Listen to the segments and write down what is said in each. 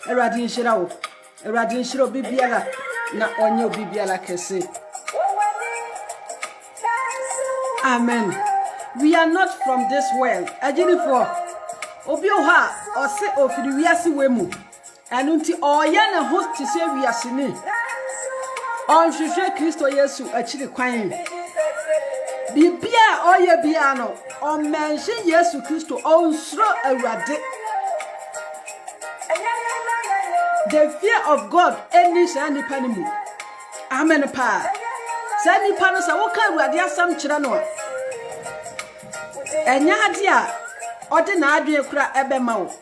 Eradi nshira wo. Eradi nshira obi biara na onye obi biara kese. Amen. We are not from this world. Ajinifo. Obi oha ose ofiri wiase wemu. Enu nti oya na host se wiase ni. Onhwehwe Kristo Yesu akiri kwan. Bibia oye bia no. On mention Yesu Kristo onsro awurade. The fear of God any shani panimu. Amen pa. Sani pano sa woka awurade asam kira no. Enya ade a ode na adwe kura ebema wo.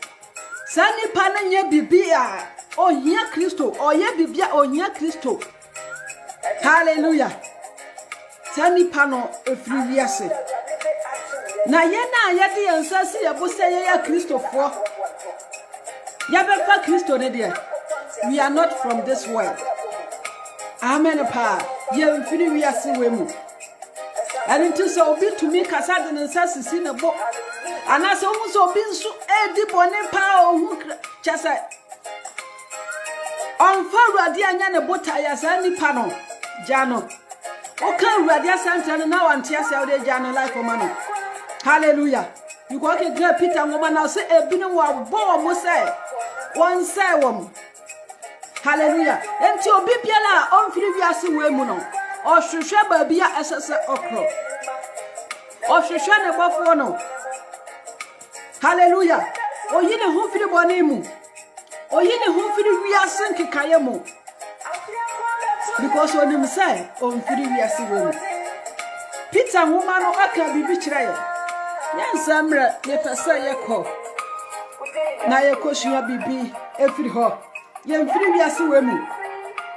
Sani pano nye bibia ohia Kristo, oye bibia ohia Kristo. Hallelujah. Sani pano efri wiase. Na yena yede yansasi yabose ya Kristofo. Yabefa Kristo ne de. We are not from this world. Amen pa. Ye mfiri wiase wemu. And until so obi to me kasa de nsasi si na bo. Anase omu so obi nso edi bone pa ohu chese. Onfa ruade anya ne bota ya sa nipa no. Jano. Oka ruade asante no na wante ase awde jano life omano. Hallelujah. You go ke great Peter ngoma na say ebinu wa bo mo say. One say wom. Hallelujah. Enti obi biala onfiri wiase wemu no. Ohwehwe ba bia esese okro. Ohwehwe ne bofo no. Hallelujah. Oyine ho firi bone mu. Oyine ho firi wiase nkekaye mu. Because when him say onfiri wiase wemu. Peter ngoma no aka bibi kire ye. Yansamre ye pese ye ko. Na ye ko shua bibi efiri ho. Ye mfiri wiase wemu.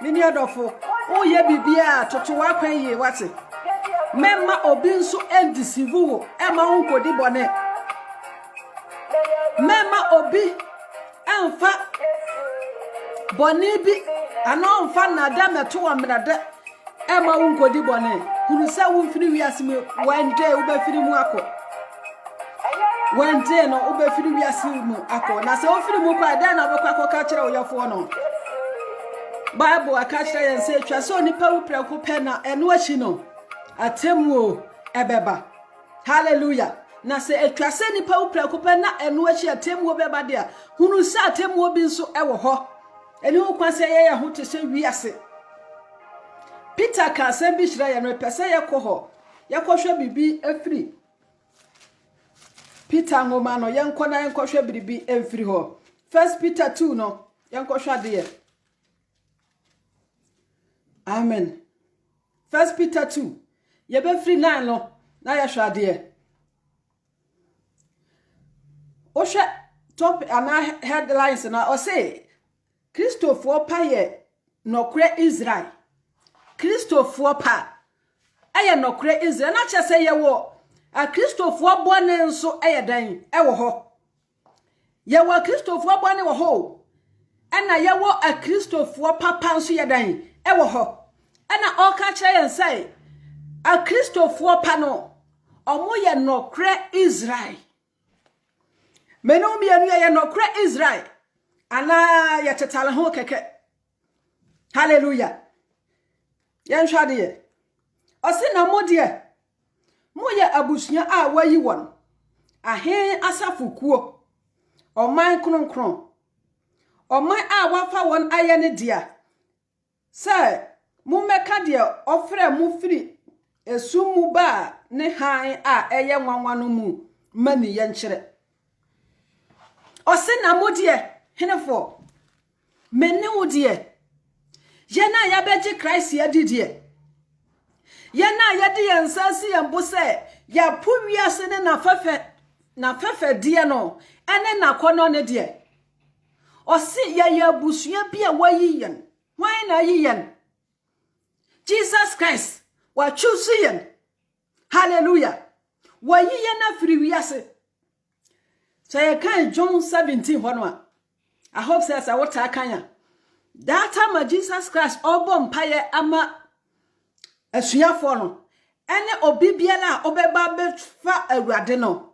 Mini adofo o ye bibia toto wa kwan ye wate. Memma obi nso endisivu wo ema wonkodi bone. Memma obi enfa bone bi ana onfa nada meto wa mrade ema wonkodi bone. Hunu se wo mfiri wiase mu wende wo ba firi mu akọ. Wende no wo ba firi wiase mu akọ. Na se wo firi mu kwa da na wo kwa ka kire wo yofo no. Bible akachira yen say twa so nipa wo preko pe na eno achi no atemu ebeba. Hallelujah. Na se etwa se nipa wo preko pe na eno achi atemu obeba de a hunu se atemu obi nso ewo ho. Eni ho kwase ye ho te se wiase. Peter ka se bi hira ye no pese ye ko ho. Ye ko hwe bibi afri. Peter ngoma no ye nko na ye nko hwe bibi afri ho. 1 Peter 2 no ye nko hwe de ye. Amen. 1 Peter 2. Ye be free 9 no. Na ye hwade ye. O hwe top ana headlines na o say Christopher pa ye nokre Israel. Christopher pa aye nokre Israel na che say ye wo a Christopher bone nso aye dan e wo ho. Ye wo Christopher bone wo ho. Ena ye wo a Christopher papa nso ye dan e wo ho. Ena o ka kire yen say a Christopher pa no omo ye nokre Israel. Menu mienu ye nokre Israel. Ana ye tetale ho keke. Hallelujah. Yen hwade ye. O se na modie. Mo ye abusunya a wayi won. Ahen asafukuo. Oman kronkron. Oman a wafa won aye ne dia. Say mu meka de ofre mu firi esumu ba ne han a eye nwanwa no mu mani ye nkyere. O se na modie henefo menne wodie ye na ya beji Christ ya didie ye na ya de yansasi yambo se ya puwiase ne na fefe die no ene na kono ne die o se ya busua bia wayiyen wan na yiyen Jesus Christ wa choose yen. Hallelujah. Wayiyen na firi wiase. So you can John 17 hono. I hope says I what akanya. That time Jesus Christ obo mpaye ama asuafo no. Ene obi biala obeba befa awurade no.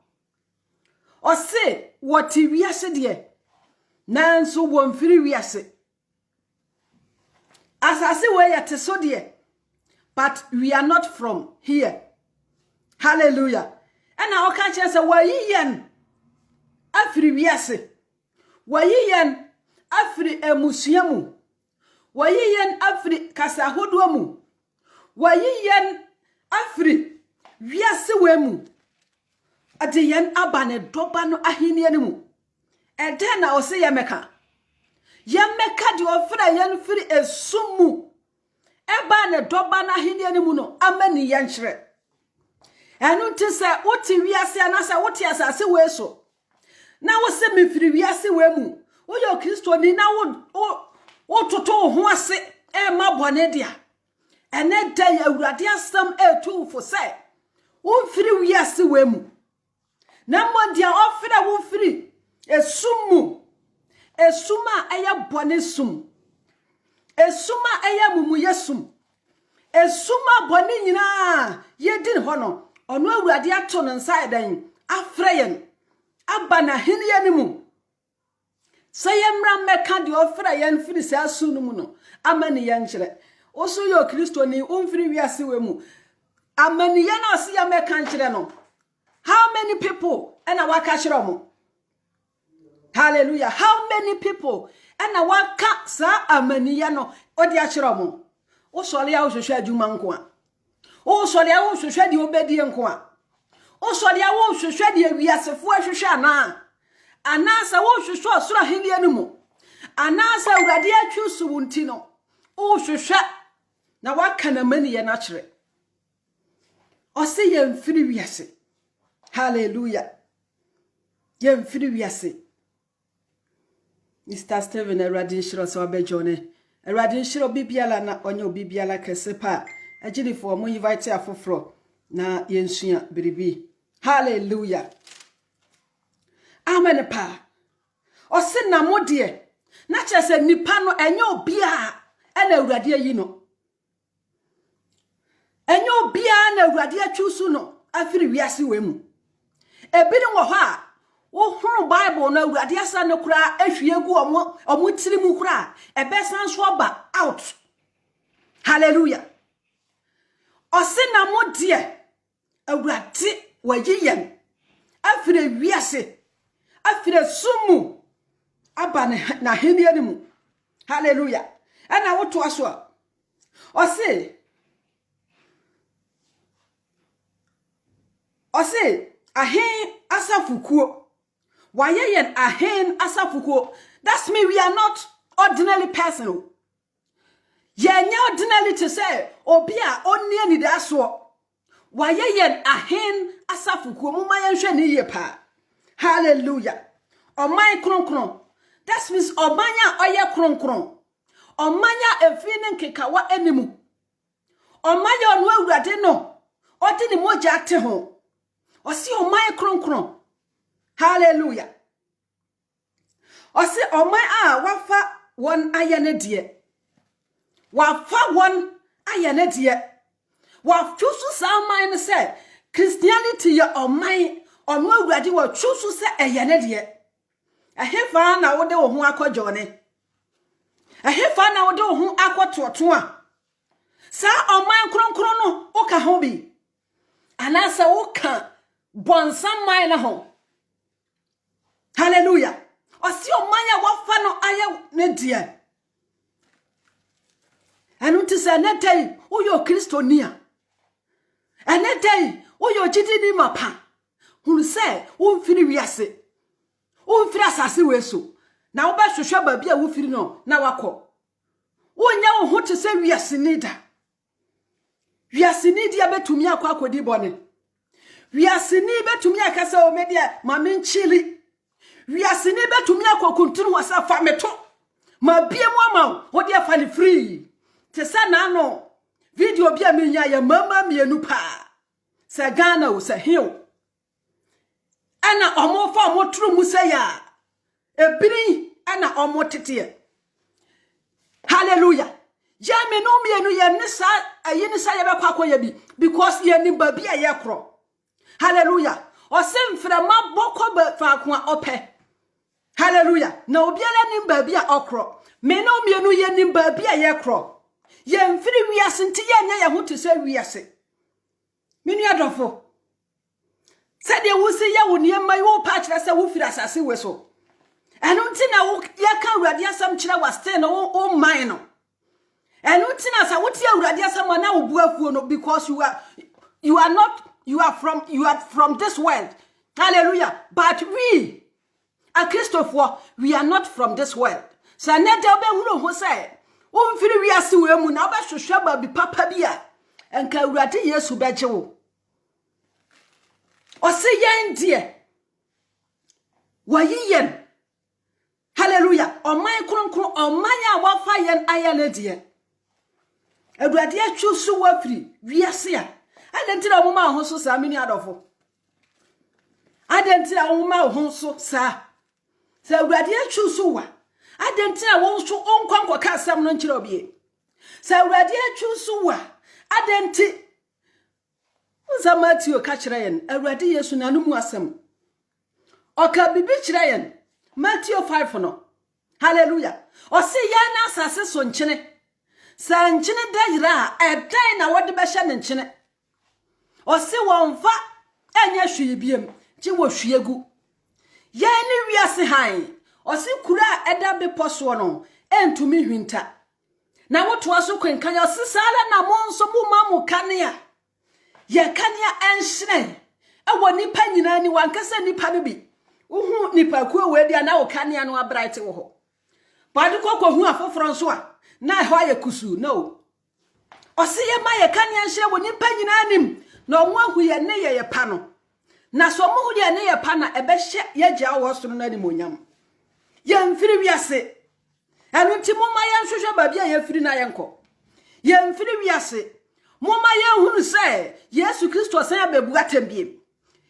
O se what wiase de. nanso won firi wiase asase we yete so de but we are not from here. Hallelujah. And I can say wayiyen afiri wiase wayiyen afiri emusuamu wayiyen afiri kasahodomu wayiyen afiri wiase wemu adeyen abane doba no ahenie ne mu ede na ose yemeka de ofra yen firi esumu eba ne doba na ahenie ne mu no amani yenhire enu nti se woti wiase anasa woti asase we so na wo se mefiri wiase we mu wo yo Kristo ni na wo toto ho ase e ma bone dia ene da ya Awurade asam etu fo se wo firi wiase we mu na mo dia ofira wo firi esuma eya bone sum esuma eya mumu yesum esuma bone nyina yedin ho no ono Awurade ato no nsa edan afreyen abana hiniye ne mu sayemra meka de ofra yen firi sa asu no mu no amani yen kire oso yo Kristo ni umfiri wiase we mu amani yen ase ya meka nkire no how many people ena waka kire mo hallelujah how many people ena waka sa amani yen no odi a kire mo wo sole ya wo hwehwe adwuma nko a wo sole ya wo hwehwe de obedie nko a wo sole ya wo hwehwe de wiasefo ahwehwe ana sa wo hwehwe osoro ahenie no mu ana sa Awurade atwusu wunti no wo hwehwe na waka na mani ye na kire o se ye mfiri wiase hallelujah ye mfiri wiase Mr. Steven Awurade shiro so abejone Awurade shiro bibiala na onyo bibiala kesepa agilifo mo invite afoforo na yensua biribi hallelujah amen pa o se na modie na chese nipa no enye obia na Awurade ayi no enye obia na Awurade atwusu no afiri wiase we mu ebiri wo ho a wo huru Bible na Awurade asa ne kura ahwiegu omo tiri mu kura ebesan so ba out hallelujah o se na modie Awurade wayiyen afiri wiase afire sumu abane na henie ne mu hallelujah ana woto aso a o se ahen asafukuo wayeyen ahen asafukuo that's mean we are not ordinary person yenya ordinary to say obi a onni ani da so wayeyen ahen asafukuo muma yenhwe ne yepa hallelujah omai kronkron that means omanya oye kronkron omanya efini nkekawa animu omanya onu Awurade no odi ni moja ate ho osi omai kronkron hallelujah osi omai a wafa won ayene de wafa won ayene de wafusu sa omai ne say Christianity ya omai onu Awurade wa chusu se eyene de ehefa na wode wo ho akojone ehefa na wode wo ho akototo a sa oman kronkron no oka ho bi anasa oka bonsam man na ho hallelujah osi oman ya wafa no aye ne de anu tise ne dai uyo Kristonia ene dai uyo jidini mapa hunu se wo mfiri wiase wo mfiri asase we so na wo ba hwehwe ba bia wo firi no na wakọ wonya wo ho te se wiase nida wiase nidia betumi akọ akodi bone wiase ni betumi akasa o media mame nchili wiase ni betumi akọ kuntunu wasa fa meto ma bia mu ama wo dia fa ni free te sa na no video bia menya ya mama mienu pa se Ghana wo se hiu ana omo fa omo tru musa ya ebiri ana omo tete hallelujah ya me no mienu ye nisa ayinisa ye be kwakọ ya bi because ye ni ba bia ye kro hallelujah o se mframa boko ba fa ko ope Hallelujah. Na obiara nim baabi a okro. Me na omienu ye nim baabi a ye kro. Ye mfiri wiase nti ye nya ye ho te se wiase. Me nua dofo. Se de wo se ye wo niema wo pa kire se wo firi asase we so. Enu nti na wo ye ka awurade asam kire wa stay na wo man no. Enu nti na sa wo tie awurade asam na wo bu afuo no because you are from this world. Hallelujah. But we a Christopher, we are not from this world. So neda be hunu ho say, wo mfiri wiase we mu na ba hwehwe ba bi papa bia enka awurade Yesu beje wo. O se yen die. Wayi yen. Hallelujah. Oman kronkron oman a wafa yen ayane die. Awurade atwu so wafiri wiase a. Adentira wo ma ho so sa mini adofo. Adentira wo ma ho so sa. Sa awurade atwu so wa. Adentira wo so onkwankwa ka asam no nkire obie. Sa awurade atwu so wa. Adenti Unsa Matthew ka kire yen awurade Yesu na no mu asam. Oka bibi kire yen Matthew 5 no. Hallelujah. O se ya na asase so nkine. Sa nkine da yira edan na wode be hye ne nkine. O se wonfa enya hwie biem ji wo hwiegu. Ye ni wiase han o se kura eda be poso no entumi hwinta. Na woto aso kwenkan o se sala na mo nso mu ma mu kanea. Ye kanea enhire ewo nipa nyina ni wankasa nipa no bi. Uhu nipa ku we dia na wo kanea no abright wo ho. Padu kokko hu afoforo nso a na ho aye kusu no. O se ye ma ye kanea enhire wo nipa nyina nim na omo ahu ye ne ye pa no. Na so mo hu ye ne ye pa na ebe hye ye gya wo so no na nimonyam. Ye mfiri wiase. Anu nti mo ma ye nhwehwe ba bia ye firi na ye nko. Ye mfiri wiase. Mo ma ye hunu se Yesu Kristo san abebu atambiem.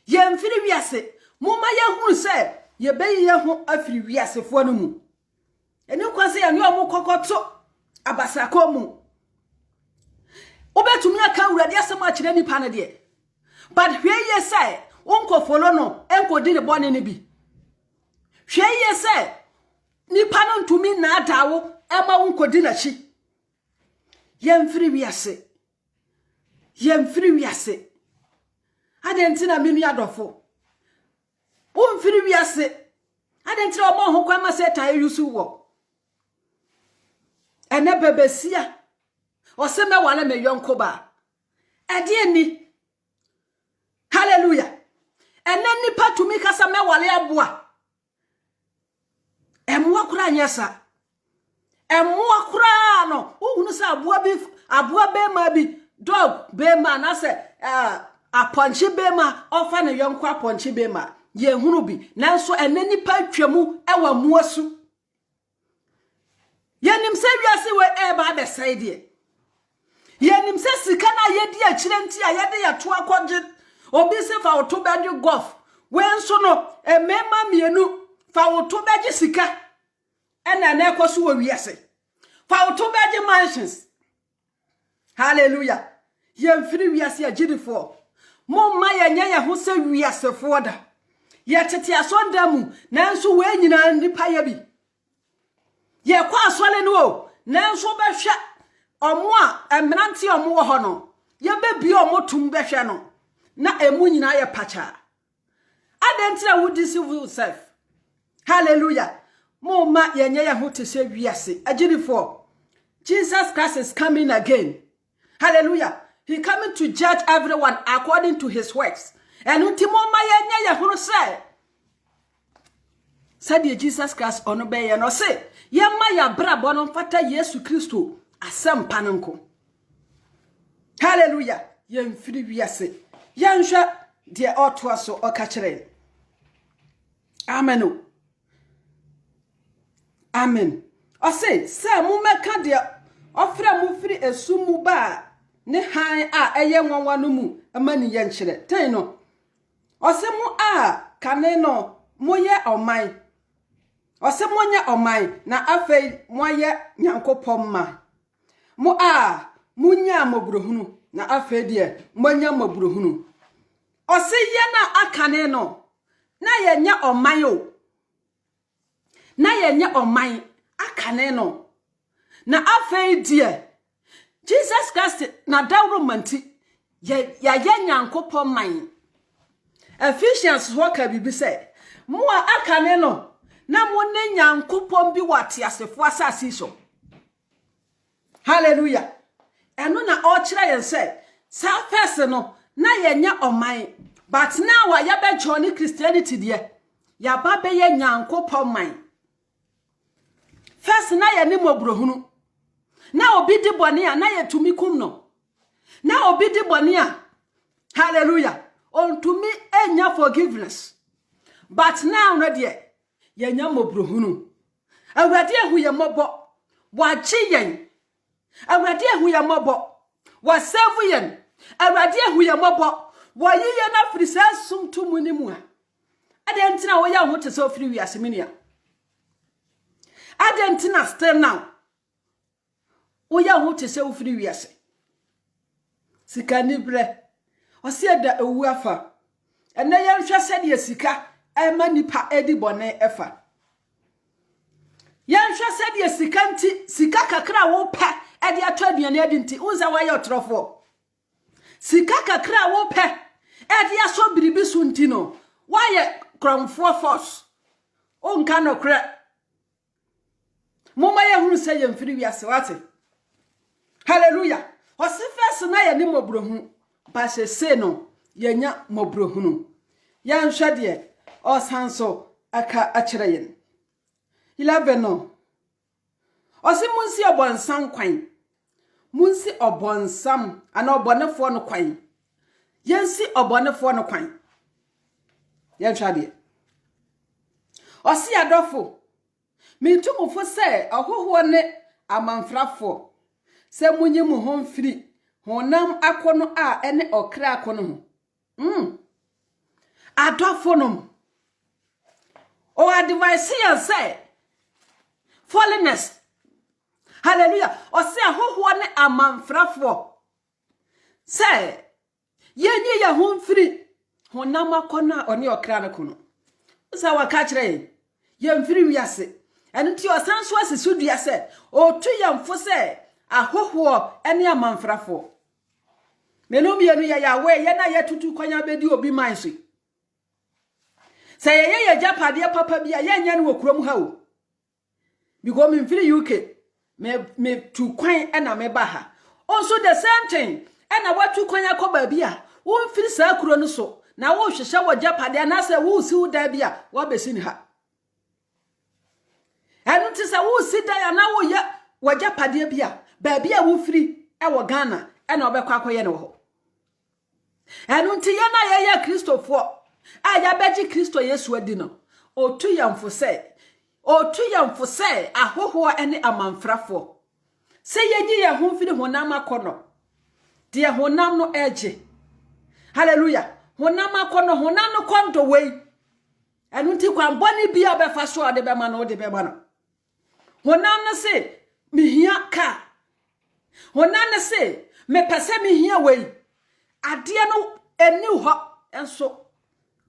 Ye mfiri wiase. Mo ma ye hunu se ye beyi ye ho afiri wiase fo no mu. Eni kwase ye no mo kokoto abasako mu. Obetumi aka urade asem a kire nipa ne de. But hwe ye say wonko follow no enko di ne bone ne bi. Hwe ye say nipa no ntumi na adawo ema wonko di na chi. Ye mfiri wiase. Ye mfiri wiase. Adenti na menu adofo. Wo mfiri wiase. Adenti na omo ho kwa ma se tan yusu wo. Ene bebesia. Ose me wale me yonko ba. Ede ni. Hallelujah. Ene nipa tumi kasa me wale aboa. Emwa kura nyesa. Emwa kura no. Uhunu sa aboa be ma bi dog be ma na se aponchi be ma ofa ne yonko aponchi be ma. Ye hunu bi. Nanso ene nipa twemu ewa muasu. Ye nim se wiase we eba be side. Ye nim se sika na ye di akire nti a ye de ya to akogye obi se fa oto beje golf we nso no emema mienu fa oto beje sika ena na ekoso wo wiase fa oto beje mansions. Hallelujah. Ye mfiri wiase agidifo mo ma ye nya ye ho se wiase fo da ye tete asonda mu nanso we nyina nipa ye bi ye kwa asole no nanso behwe omo a emranti omo wo ho no ye bebi omo tum behwe no na emu nyina ye pacha adentira wo deceive yourself. Hallelujah. Mo ma ye nya ye ho te se wiase agirifo Jesus Christ is coming again. Hallelujah. He coming to judge everyone according to his works. And unti mo ma ye nya ye ho se said Jesus Christ ono be ye no se ye ma ya brabo no fata Yesu Kristo asem panonko. Hallelujah. Ye mfiri wiase. Ye nhwa de otoa so okakire. Amen. Amen. O se mu meka de ofra mu firi esumu ba ne han a eye nwanwa no mu amani ye nkyere. Ten no. O se mu a kane no moye oman. O se monye oman na afei moye nyankopom ma. Mo a munya mabrohunu na afei de monya mabrohunu. O se ye na akane no na ye nya oman o. na yenye oman akane no na afei die Jesus Christ na dawro manti ya Nyankopon man Ephesians ho ka bibi se mo akane no na mo ne Nyankopon bi wate asefo asase so hallelujah eno na o kire yen se sa first no na yenya oman but now ya be join Christianity die ya ba be ye Nyankopon man first na ye ne mobrohunu na obi di bone a na ye tumi kum no na obi di bone a hallelujah on to me enya forgiveness but now no de ye nya mobrohunu awurade ehu ye mobo wa chi yen awurade ehu ye mobo wa save yen awurade ehu ye mobo wa yiye na frisa sumtumu ni mu a adentina wo ya ho te so free wiase minia adentina still now wo ya ho te so free wiase sika ni bre o se da ewu afa ene ye nhwe se de sika ema nipa edi bone efa ye nhwe se de sika nti sika kakra wo pe edi ato aduane edi nti unza wa ye otrofo sika kakra wo pe edi aso biribi su nti no wa ye kromfo force o nka no kre moma ye hunu se ye mfiri wiase wate hallelujah o se first na ye ni mobrohu ba se no ye nya mobrohunu ya nhwede o sanso aka akire yen 11 no o se munsi obonsan kwan munsi obonsam ana obonefo no kwan yensi obonefo no kwan ya nhwede o se adofo mintumufo se ahoho ne amanfrafo se munye mu ho mfiri honam akono a ene okra akono ho adofo no o advice ya say holiness hallelujah o se ahoho ne amanfrafo se yenye ya ho mfiri honam akono a one okra no kono usa waka kire ye mfiri wiase enti osanso asisudua se otu yamfo se ahoho ene amanfrafo menomienu ya yawe ye na yetutu kwanya bedi obi manso se ye japade papa bia ye nya ne wokurom ha o because me mfiri UK me tu kwan ena me ba ha also the same thing ena watu kwanya ko ba bia wo mfiri sa kuro no so na wo hwehwe wo japade na se wo si wo da bia wo besi ni ha enu ti se wo si da ya na wo ye wo japade bia ba bia wo firi e wo Ghana ena obekwa akoye ne wo enu ti ye na ye Kristofo aya beji Kristo Yesu adi no otu yamfo se ahoho ene amanfrafo se yenyi ye ho mfiri honam akono de honam no eje hallelujah honam akono honam no kondo wei enu ti kwa mboni bia obefa so ade be ma no de be ma no honam no se mihia ka honam no se me pese mihia wei ade no eni ho enso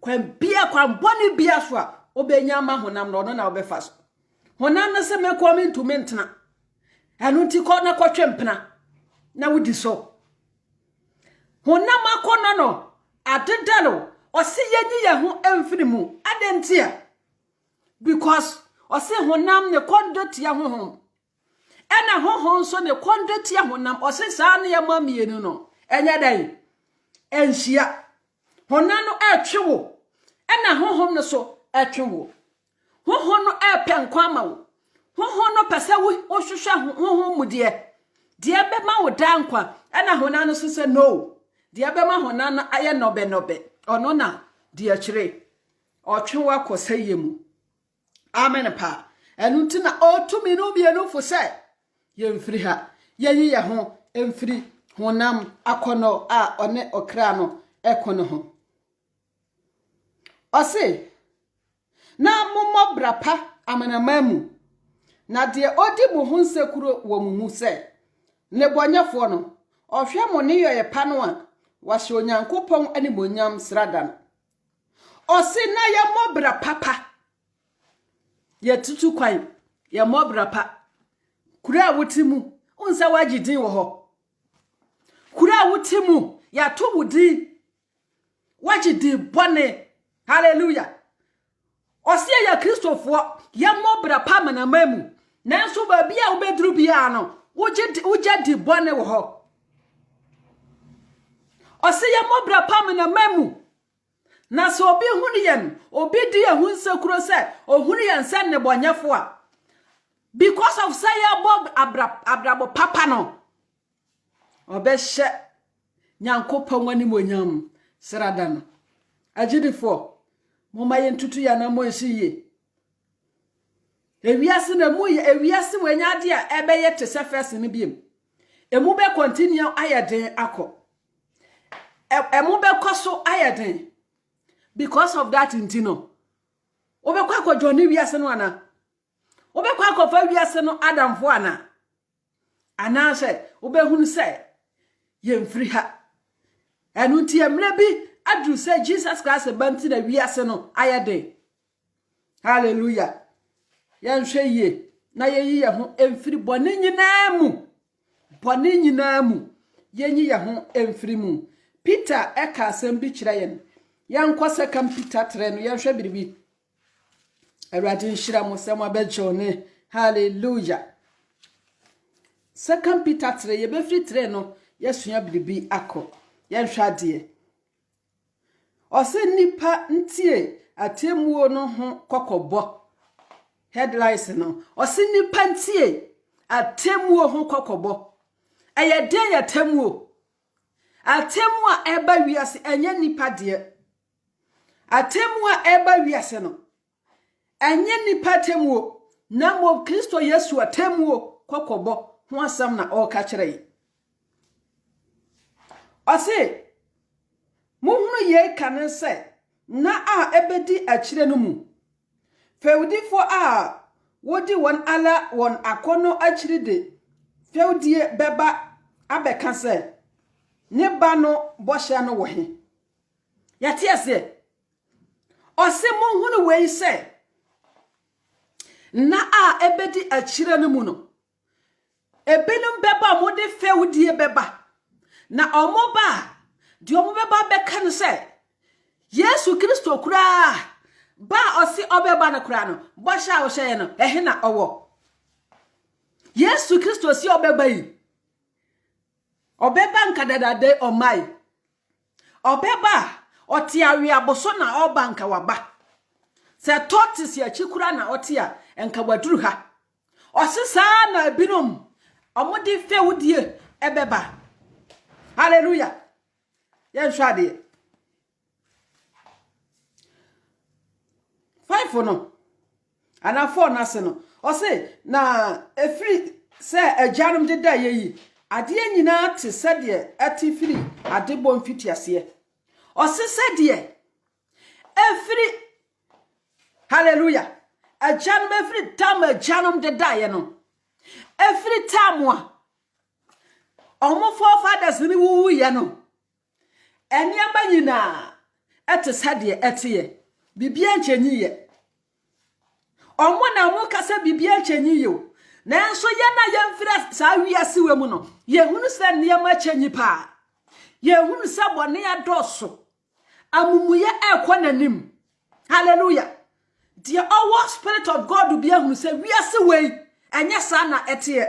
kwa bia kwa mboni bia so a obenya ma honam no na obefa so honam no se me ko me ntumi ntena enu ti ko na kwotwe mpena na wudi so honam akono no adedalo o se yenyi ye ho emfiri mu adentia because o se honam ne kondoti ya honhom ena honhom so ne kondoti ya honam o se saa ne ya mamienu no enya dai enhia honam no atwewo ena honhom ne so atwewo honhom no apenkwa ma wo honhom no pese wo hwehwe honhom mu de be ma wo dankwa ena honam no so se no de be ma honam no aye nobe ono na de akire otwewo akosayye mu amen pa enu ti na otumi no bienu fo se ye mfiri ha ye ye ho emfiri honam akono a one okra no ekono ho ose na mommo brapa amanamamu na de odi mu ho nsekuro wo mu se ne bonyafo no ohwe mo ne yoye pa no a wahye onyankopon ani bonyam sradan ose na ye mobra papa ye tutu kwan ye mobra pa kura wotimu unsa wagidin wo ho kura wotimu ya to wudi wagidi bone hallelujah osie ya kristofo ye mobra pa manamamu nanso ba bia obedru bia no wuje di bone wo ho osie ye mobra pa manamamu na so obi hunu yen obi di ehun sekuro se ohunu yen se ne bonyefo a because of say bob abrabo papa no obehye nyankopon wani monyam srada no agidifo moma yentutu ya na mo esiye ewiase na mu ewiase wanyade a ebeye te se first ni biem emu be continue ayeden akọ emu be koso ayeden because of that intino obekwa akọjọ ni wiase no ana obekwa akọfa wiase no adamfo ana se obehunu se yemfiri ha enu nti emre bi adu se Jesus Christ banti na wiase no ayede hallelujah yanhwe ye na yeyi ye ho emfiri bone nyina mu yenyi ye ho emfiri mu Peter eka asem bi kire yen yankwa second Peter 3 no yanhwe biribi awurade nhyira mo sem abejone hallelujah second Peter 3 ye be free 3 no yesua biribi akọ yanhwe ade ose nipa ntie atemuo no ho kokobo headlines no ose nipa ntie atemuo ho kokobo ayeden ya temuo atemu a eba wiase enye nipa de atemu a eba wiase no enye nipa temuo na mo Kristo Yesu atemuo kokobo ho asam na o ka kire ose muhunu ye kan se na a ebedi akire no mu feudifo a wodi won ala won akono akire de feudie beba abeka se ne ba no bohye no wo he yate ase ose muhunu we se na a ebedi akire no mu no ebenum beba mo de feudie beba na omoba di omobeba beka no se Yesu Kristo kura ba osi obeba na kura no bohye a wo hye no ehe na owo Yesu Kristo si obeba yi obeba nkadadade omai obeba oti awi aboso na oba nka waba se tortis ya chikura na oti a enka waduru ha osisa na binom omodi fewudie ebeba hallelujah yen hwade 5 no ana 4 na se no ose na efri se ajanum de da yeyi ade nyina te sede ati firi ade bom fitiase ose sede efri hallelujah ajanum efri tam ajanum de da ye no efri tamwa omo forefathers ni wu ye no eni amanyina ate sede etiye bibia nchenyiye omo na mo kasa bibia nchenyiye nanso ye na ye mfira sa wiase we mu no ye hunu se ne ma chenyi pa ye hunu se bone ya doso amumuye ekonanim hallelujah the our spirit of God will be hunu se wiase we enya sa na ete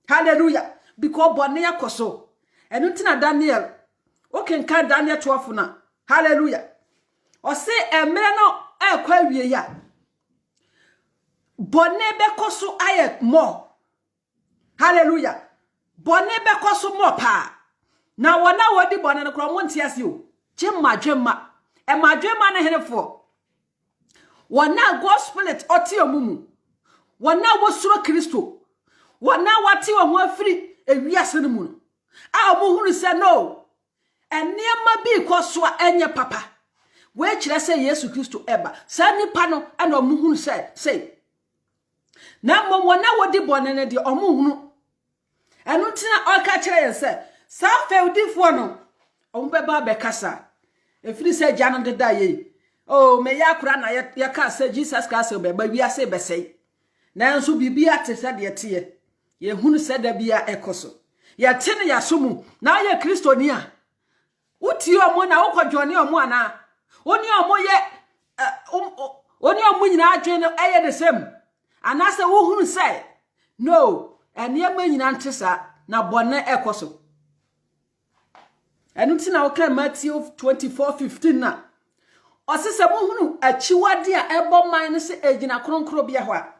hallelujah because bone ya koso enu ntina Daniel okenka Daniel 12 na hallelujah o se emre no ekwa wie ya bone bekoso aye mo hallelujah bone bekoso mo pa na wona wodi bone no kro mo ntiase o dwemma e madwemma na henefo wona gospel oti omumu wona wosuro Kristo wona wati wo ho afiri ewiase no mu no a omuhunu se no eniema bi koso enye papa we kire se Yesu Kristo eba sa nipa no ana omuhunu se na mo wona wodi bone ne de omuhunu enu tina oka kire ye se sa feudifo no ombeba bekasa efiri se janu de da ye oh me yakura na ya ka say Jesus Christ be ba wi ase be say nanso bibia te se de tie ye hunu se da bia ekoso ye te ne ya somu na ye kristoni a uti omo na ukodwone omo ana oni omo ye oni omo nyina adwen no eye the same anase wo hunu se no ene ma nyina ntesa na bone ekoso enu ti na wo kan Matthew 24:15 na osese mo hunu achiwade a ebo man ne se agina kronkro bia ho a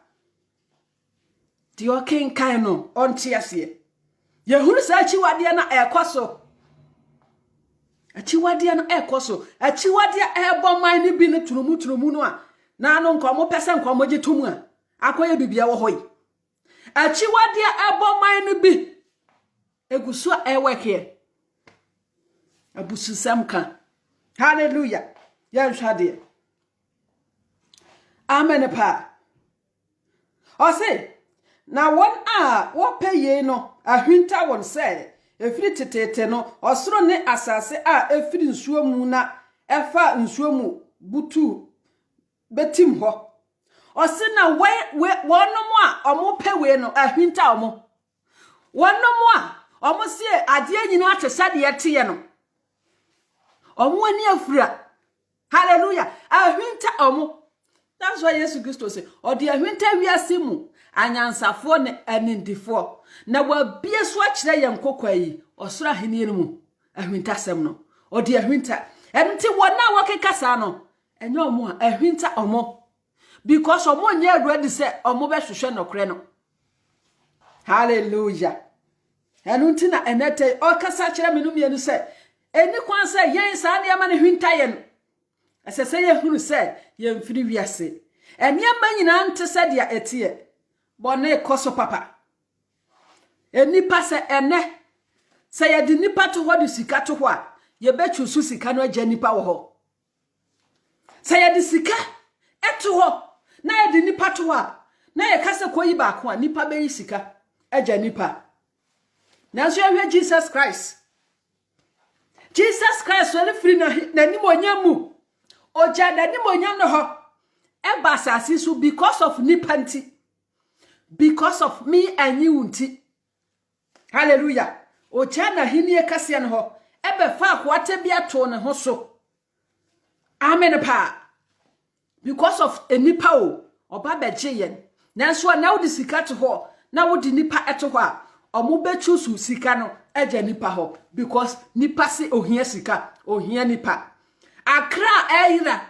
di o kan no onti ase ye hunu se achiwade na ekoso achiwade na ekoso achiwade ebo man ne bi ne turumu no a na no nkomo pese nkomo gitomu a akoye bibia wo hoyi achiwade ebo man ne bi egusu eweke abusu samka hallelujah yan shade amen pa ose na won a wo peye no ahwinta won se efiri tetete no osoro ne asase a efiri nsuo mu na efa nsuo mu butu betim ho ose na wonom a omo pewe no ahwinta omo wonom a omo sie ade nyina atesade yete no omo ani afura hallelujah ahwinta omo that's why Jesus Christ say odi ahwinta wiase mu anyansafo ne anindifo na wabie so akire ye nkokwa yi osoro ahenie no mu ahwinta sem no odi ahwinta enti wona wakekasa no enye omo ahwinta omo because omo nye ready say omo be hwehwe no kre no hallelujah enu ntina enete okasa kire me no mienu say eni kwan say yen sa ne ma ne hwinta ye no asese ye hunu say ye mfiri wiase eni ama nyina nte say dia etie bone koso papa eni pa say ene say ye di nipa to ho di sika to ho a ye betwu su sika no agya nipa wo ho say ye di sika eto ho na ye di nipa to ho a na ye kase koyi ba ko a nipa be yi sika agya nipa na so ye Jesus Christ wele free na nimonyam mu oja na nimonyam no ho eba asase so because of nipanti because of me and you unti hallelujah oja na hinie kase no ho ebe fa akwate bia to ne ho so amen pa because of enipa o oba beje yen nanso na wo di sika to ho na wo di nipa eto ho a omo bechu su sika no eja nipa ho because nipa se ohia sika ohia nipa akra eira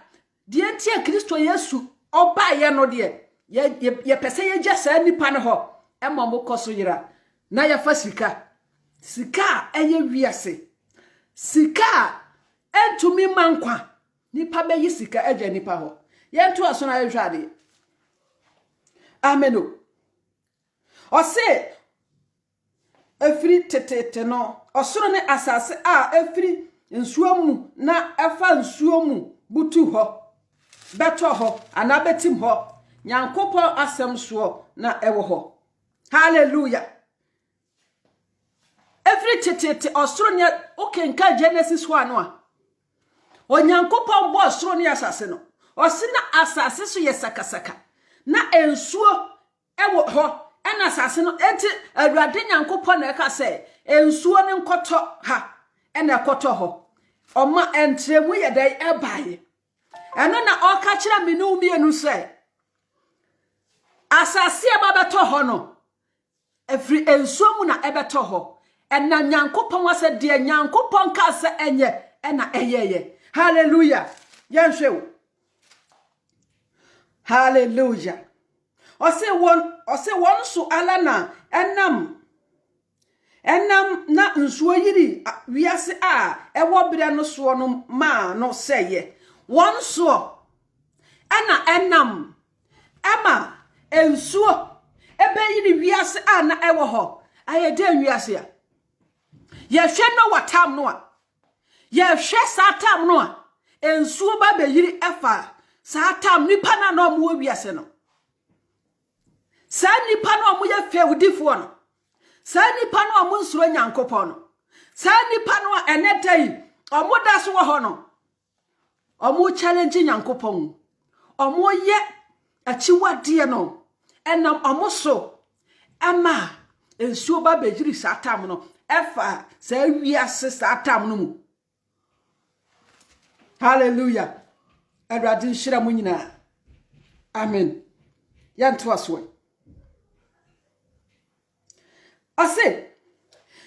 de entia Kristo Yesu oba ye no de ye pese ye gya sa nipa no ho ema mo koso yira na ya fa sika eye wiase sika entumi mankwa nipa be yi sika eja nipa ho ye nto aso na ye hwade ameno o se efiri tetete no osoro ne asase a efiri nsuo mu na efa nsuo mu butu ho beto ho ana betim ho nyankopo asem so na ewo ho hallelujah efiri tetete osoro ne okenka Genesis 1 no a onyankopo bo osoro ne asase no osina asase so yesakasaka na ensuo ewo ho ena asase no enti awurade nyankopɔ na eka sɛ ensuo ne nkɔtɔ ha ena ekɔtɔ ho ɔma entremu yɛ dai ɛbaaye eno na ɔka kyerɛ me no mienu sɛ asase aba bɛtɔ ho no efri ensuo mu na ɛbɛtɔ ho ena nyankopɔ wasɛ de nyankopɔ nka sɛ enye ena eyeye hallelujah yanhwew hallelujah ose won so ala na enam na nsuo yiri wiase a ewo bere no so no ma no seye won so ana enam ama ensuo ebe yiri wiase a na ewo ho ayede wiase a ye hwe no watam no a ye hwe satam no a ensuo ba be yiri efa satam nipa na no mo wiase no sa nipa no omo ye fewdifo no sa nipa no omo nsuro nyankopɔ no sa nipa no enedai omo da so wo ho no omo challenge Nyankopon omo ye achiwade no enam omo so ama ensuo ba bejiri satam no efa sa wiase satam no mu. Hallelujah. Awurade nhyira mo nyina. Amen. Yanto aswe. Ase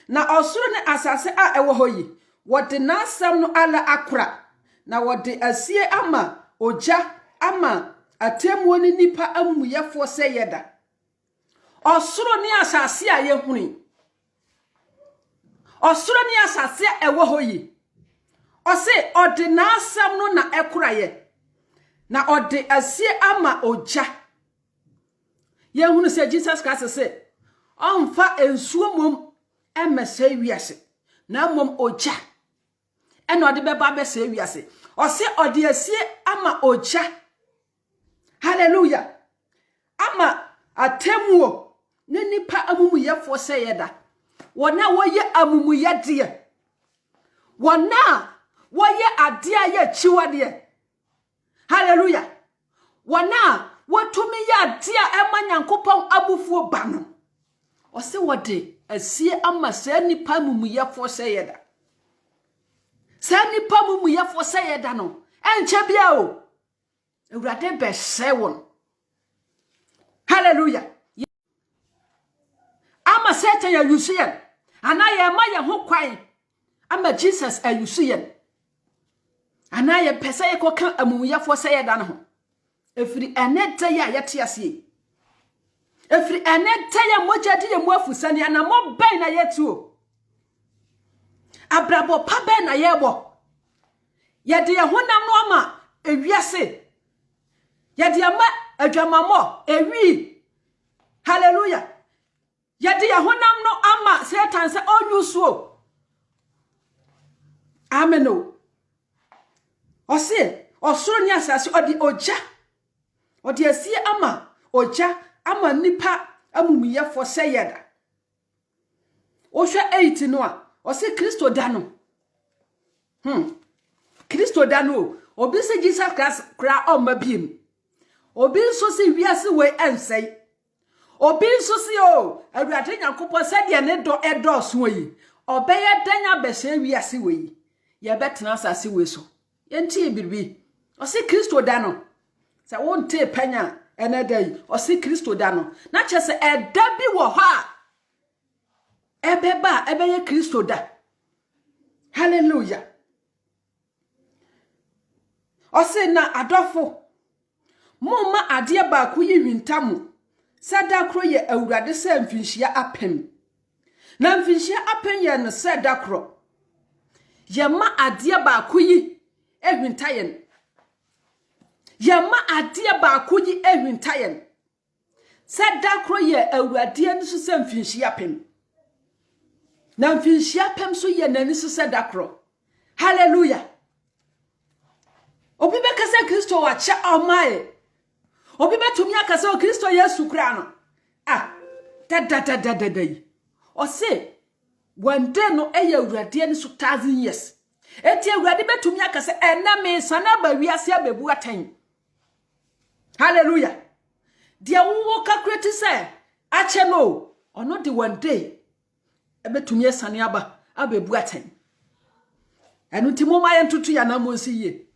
na osoro ne asase a ewo hoyi wode nasam no ala akora na wode asie ama oja ama atemuo ni nipa amuyefo se yeda. Osoro ni asase a yehuni. Osoro ni asase a ewo hoyi. Ose ode nasam no na ekora ye. Na ode asie ama oja. Yehunu se Jesus Christ se onfa ensuo mom emese wiase. Na mom oja. Eno ode beba be se wiase. Ose ode asie ama oja. Hallelujah. Ama atemuo ne nipa amumuyefo se yeda. Wona woye amumuyede. Wona woye ade aye chiwade. Hallelujah. Wona wotumi ya ade a ema Nyankopon abufuo ba no. Ose wode asie ama sa nipa amumuyefo se yeda. Sa nipa amumuyefo se yeda no. Enche bia o. Ewurade be se won. Hallelujah. Ama Satan ya yusuyen. Ana ya ma ya ho kwan. Ama Jesus ayusuyen. Ana ya pese ye koka amumuyefo se yeda no ho. Efiri eneta ya yete asie. Efiri eneta ya mojadi ye muafusani ana mo ben na yetuo. Abrabo pa ben na yebo. Yede ye honam no ama ewiase. Yede ama adwamamo ewi. Hallelujah. Yede ye honam no ama Satan se onyusuo. Amen o. Ose osoro ni asase odi oja. Odi asie ama oja ama nipa amumuyefo se yeda. Ohwe 8 no a ose Kristo da no. Kristo da no. Obi se Jesus Christ kra omba biem. Obi nso se wiase we ensei. Obi nso se o Awurade Nyankopon se de ne do edoso yi. Obeye danya bese wiase we. Ye betena asase we so. Yenti ebirbi. Ose Kristo da no. Se wonte panya enedai. Ose Kristo da no. Na chese eda bi wo ha. Ebeba ebeye Kristo da. Hallelujah. Ose na adofo. Moma ade ba ku yi hwintamu. Sada kro ye Awurade se mfinhia apem. Na mfinhia apem ye no sada kro. Ye ma ade ba ku yi ehwintayen. Yama ade ba kuji ehwintayen. Sada kro ye Awurade ni so se mfinhia pem. Na mfinhia pem so ye nani so sada kro. Hallelujah. Obi be kase Kristo wa cha omae. Obi be tumi akase o Kristo Yesu kra no. Ah, da. O se one day no eye Awurade ni so 1000 years. Eti Awurade be tumi akase ena me sana ba wiase abebu atan. Hallelujah. Dia wo calculate say ache no ono de one day ebetumi esane aba abebu atan. Enu ti moma ye ntutu ya na monsi ye.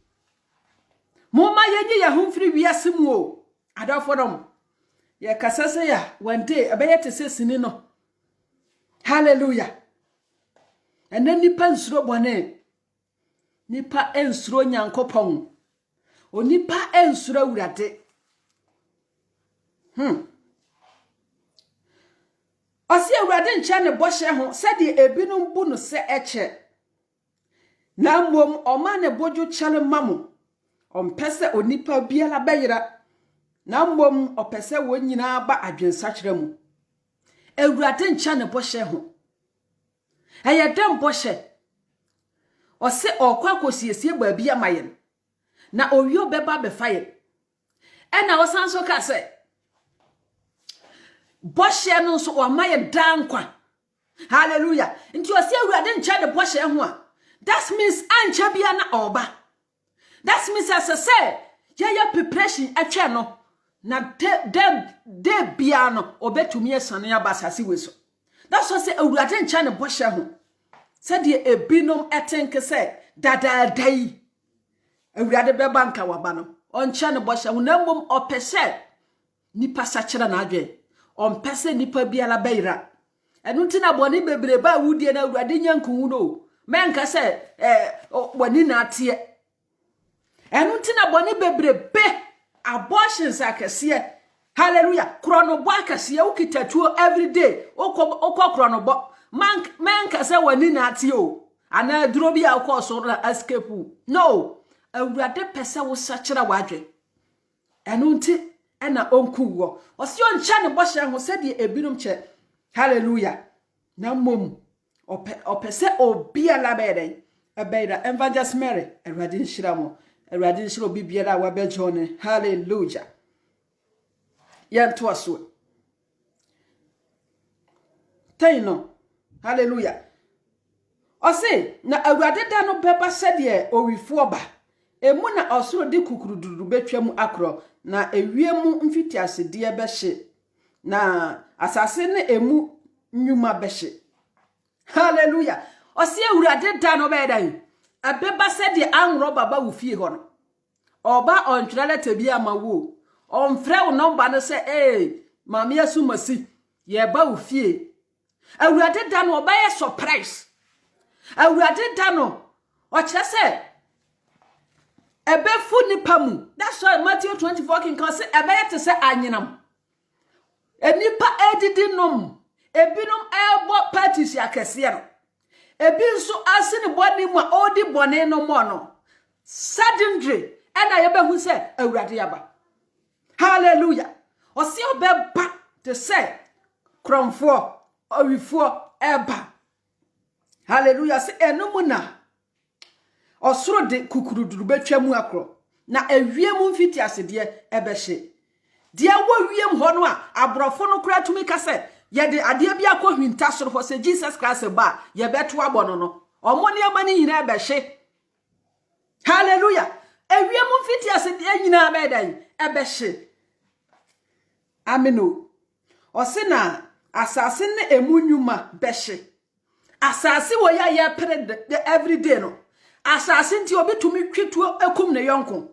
Moma ye nyi ya humfiri wiase mu o. Adafodom. Ye kasase ya one day ebeye te se sini no. Hallelujah. Enen nipa nsuro bone. Nipa ensuro Nyankopon. Onipa ensuro Awurade. Osi Awurade ncha ne bɔhye ho sɛde ebinum bu no sɛ ɛkyɛ. Na mmom ɔma ne bojo kyale mamo. Ompese onipa biala bɛyera. Na mmom opese wonyina ba adwensakyerɛ mu. Awurade ncha ne bɔhye ho. Ɛyɛ dem bɔhye. Ose okwa kosiesie baabi amayen. Na owio beba befaye. Ɛna osanso ka sɛ bɔhye no so o maye dankwa. Hallelujah. Nti osi Awurade ncha ne bɔhye ho a. That means ancha bia na oba. That means as I say, ya preparation atwa no na de bia no obetumi esane abasase weso. That's what say awurade ncha ne bɔhye ho. Said ye ebinom etenke say dada dai. Awurade beba nka waba no. Oncha ne bɔhye ho na mmom opese nipa sachira na adwe. Ompese nipa biala beira. Enu nti na boni bebre ba wudie na awurade nyanku no. Menka say wani na atie. Enu nti na boni bebre be abortions akese. Hallelujah. Kronobo akese ukitatuo every day. Okọ kronobo. Menka say wani na atie o. Ana duro bi akọ so na escape. No. Awurade pese wo sachira wadwe. Enu nti ena onku wo. Osi oncha ne bɔhye ho sɛ de ebinom che. Hallelujah. Na mom opese obia la beden. Ebeda Evangelist Mary Awurade nhyira mo. Awurade nhyira obi biara wa be jone. Hallelujah. Yanto aso. Taino. Hallelujah. Ose na Awurade da no beba sɛ de owifo ba. Emu na osoro di kukuruduru betwam akro na ewiemu mfiti asede behye na asase ne emu nyuma behye. Hallelujah. Osi Awurade da no be dan abeba se de anro baba wo fie ho no oba ontwrele tabi amawo onfre wo number no se mama yesu masi ye ba wo fie. Awurade da no oba ye surprise. Awurade da no o kire se ebefu nipa mu. That's why Matthew 24 can say ebe te se anyinam. Enipa edidi nom. Ebinom ebo parties yakese no. Ebi nso ase ne body mu a odi bone no mo no. Suddenly ena yebehu se Awurade yaba. Hallelujah. Osi obeba te se kromfo owifo eba. Hallelujah. Se enomu na osoro de kukuruduru betwam akro na ewiem mfiti asede ebehye de wo wiem ho no a abrofo no kura tumi ka se ye de ade bia akɔhwinta soro ho se Jesus Christ ba ye beto abono no omoni amani nyina ebehye. Hallelujah. Ewiem mfiti asede nyina abedan ebehye. Ameno. Osina asase ne emunyuma behye. Asase wo ya ye pere the everyday no. Asase nti obetumi twetwo akum ne yonko.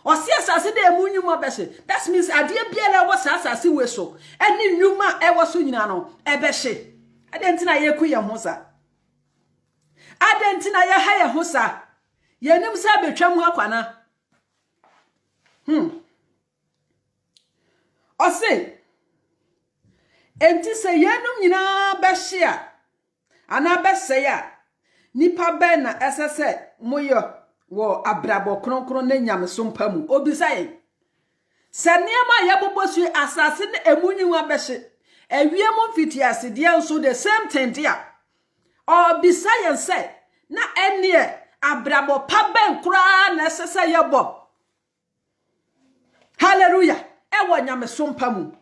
Osi asase de emunyuma behye. That means ade biara wo asase we so. Eni nyuma e wo so nyina no e behye. Ade nti na ye ku ye ho sa. Ade nti na ye ha ye ho sa. Ye nim sa betwam akwana. Osi enti se yenum nyina behye a ana behye a nipa ben na esese moyo wo abrabo kronkron na nyamso mpamu obisaye saniema yabobosu asase na emunyiwa behye ewiem mfiti asede nso the same thing dia obisaye se na enie abrabo pa ben kura na esese yebo. Hallelujah. Ewo nyamso mpamu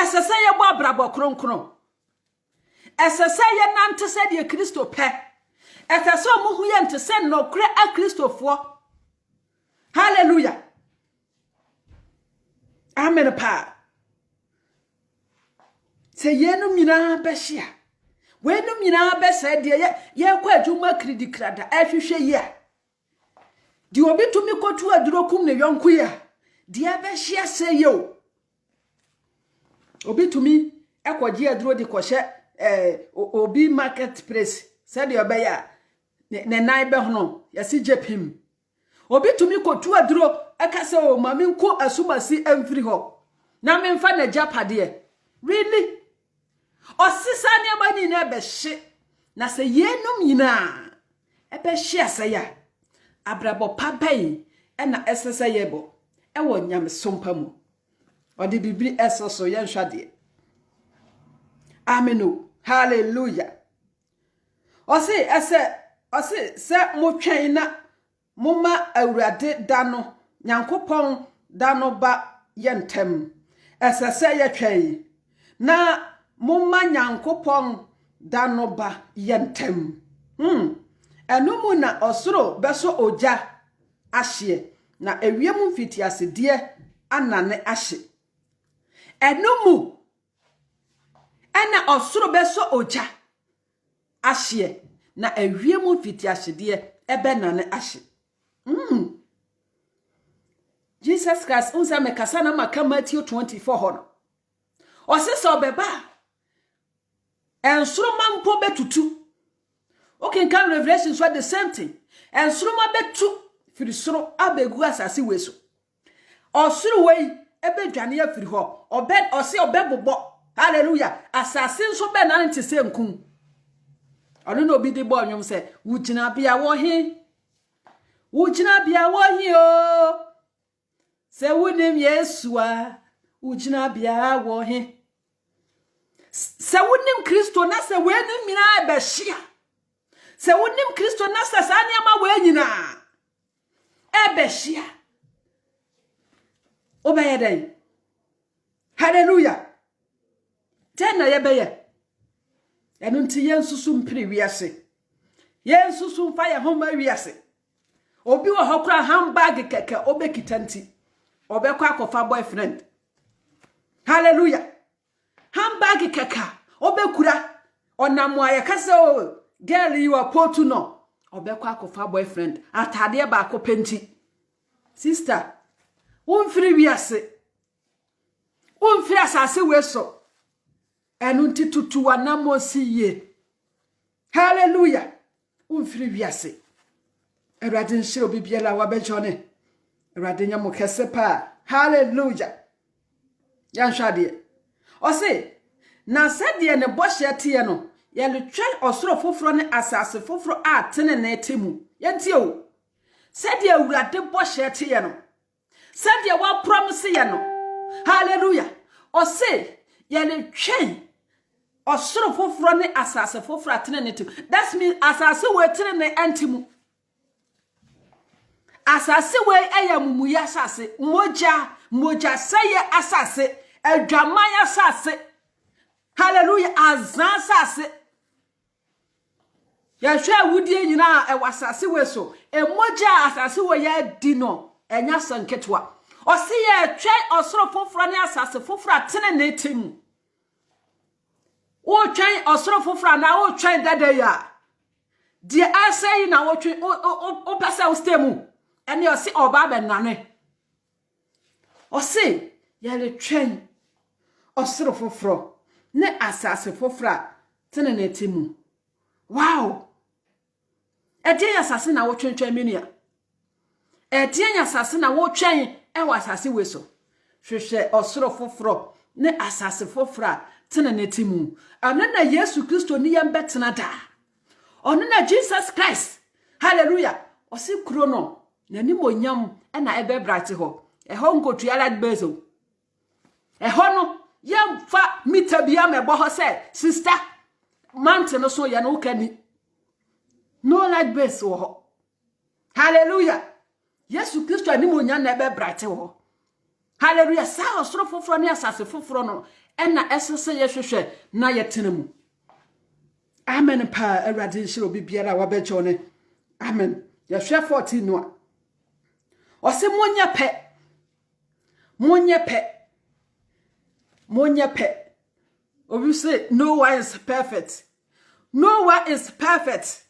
esese yebo abrabo kronkron. Esese ye nante se de Kristo pe. Esese omuhu ye nte se no kre a Kristofo. Hallelujah. Amen pa. Se yenum nyina behia. Wenum nyina be se de ye kwa adwuma kridikrada ahwehwe ye. Di obi tumi kotu adurokum ne yonku ye. Di abehia se ye o. Obi tumi ekwaji aduro di kohye obi marketplace said your beya ne nai be hono yasi jepim obi tumi kotu aduro aka se o mami nko asumasi amfiri ho na memfa na japade really osisa ne amani na behye na se yenum nyina ebehye asaya abrabo papai na esese yebo ewo nyam sompa mu odi bibiri esoso ye nhwade. Ameno. Hallelujah. Osi se motwen na moma Awurade dano Nyankopon dano ba yentem. Se ye twen na moma Nyankopon dano ba yentem. eno mu na osoro beso oja ahye na ewiem mfitiasede anane ahye eno mu ena osoro beso oja ahye na ewiem mfitiasede ebe nane ahye Jesus Christ unsa mekasa na maka Matthew 24 hono osese obeba ensoro mampo betutu okay can Revelation so the same thing ensoro ma betu firi soro abegu asase weso osoro wei ebedwane afiri ho ose obebobo hallelujah asase nso be na nte se nkum ono no obi de bo onwom se wugina bia wo he o se wunim Yesu a wugina bia wo he se wunim Kristo na se wenim mina be hia se wunim Kristo na se sane ama we nyina ebe hia obeyeden hallelujah tena yebeye enu nti yensusu mpiri wiase yensusu mfa ye homa wiase obi wo hokura handbag keke obekitanti obekwa akofa boyfriend hallelujah handbag keka obekura onamwa ye kase o girl you are potu no obekwa akofa boyfriend atade ba akopenti sister wonfiri wiase wonfiri asase weso enu nti tutu wanamosi ye hallelujah wonfiri wiase Erade nshiro bibiela wabejone erade nyamo kese pa hallelujah yanhwade o se na sede ne bohye tie no ye letwe osoro foforo ne asase foforo atene na etemu yentie o sede awurade bohye tie no sede wa promise ye no hallelujah o se ye letwe osoro foforo ne asase foforo atene na etemu that means asase we tene na entemu asase we ayamumuye asase moja saye asase adwaman asase hallelujah azan asase ya hwe wudie nyina e wasase we so moja asase we ya di no enya sanketwa o se ye twe osoro foforo ne asase foforo atene na etemu o twen osoro foforo na o twen dada ya die asay na wo twen o pese o stemu eni o si oba be nane o si ya le twen osoro foforo ne asase foforo tene na etemu wow edien asase na wo twen menua edien asase na wo twen e wa asase weso hwehwe osoro foforo ne asase foforo tene na etemu anana Yesu Kristo ni yembetena da onana Jesus Christ hallelujah o si kuro no nani monyam na ebe brate ho ho nkotua lad bezo ho no yemfa mitabia mebo ho se sister mountain so ya no kani no lad bezo ho hallelujah Yesu Kristo ani monyam na ebe brate ho hallelujah sa osoro foforo ne asase foforo no na esese ye hwehwe na yetenemu amen pa awurade nshiro bibiara wabejone amen ya hwe 14 no o se monye pe obi say no one is perfect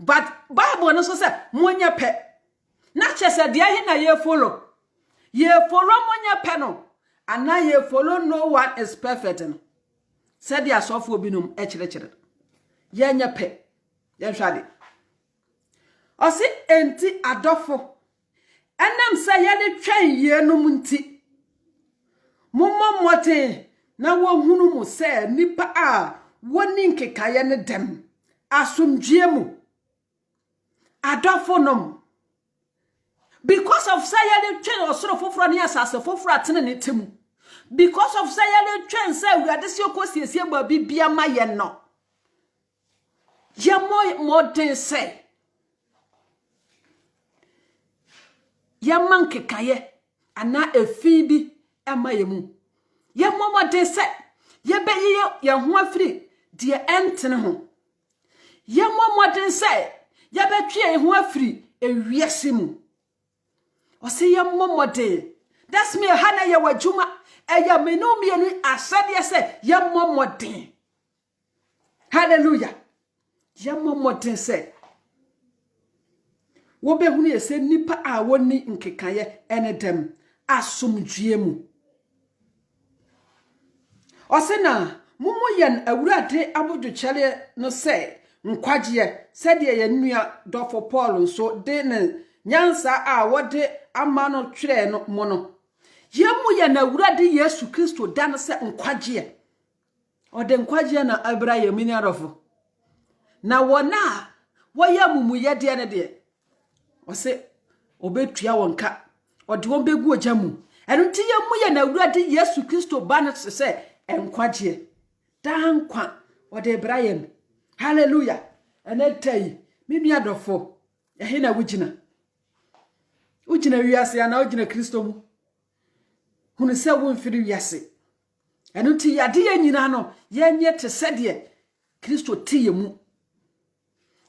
but Bible no so say monye pe na chese de ahi na ye follow monye pe no ana ye follow no one is perfect no said ya sofo obinum ekire yenya pe yenhwade o se enti adofo enam say ye le twen ye no munti mommote na wo hunu mu se nipa a woni nkekaye ne dem asomdue mu adofo nom because of say ye le twen osoro foforo ne asase foforo atene ne temu because of say ye le twen say urade se okosiesie gba bibia ma ye no ye modern say ye mankekaye ana efibi ema yemu ye modern say ye be ye ho afiri de entene ho ye modern say ya betwe ho afiri ewiase mu ose ye momode that's me hana ye wajuma eya menumi enu asade se ye momode hallelujah ye momode se wo be hunu ye se nipa a woni nkekaye ene dem asomdue mu ose na mumu yen awurade abodwokyele no se nkwagie sede ye nua dofo Paul nso de ne nyansa a wode ama no twere no mo no yemu ye na awurade Yesu Kristo dan se nkwagie ode nkwagie na Abraham ni arofo na wona woya mumu ye de ne de ose obetua wonka ode won begu ogya mu eno nti yemu ye na awurade Yesu Kristo ban se nkwagie dankwa ode Abraham hallelujah enetai mimi adofo ehe na wugina wiase ana wugina Kristo mu hunu se wo mfiri wiase eno ti yade ye nyina no yenye te sede Kristo tiye mu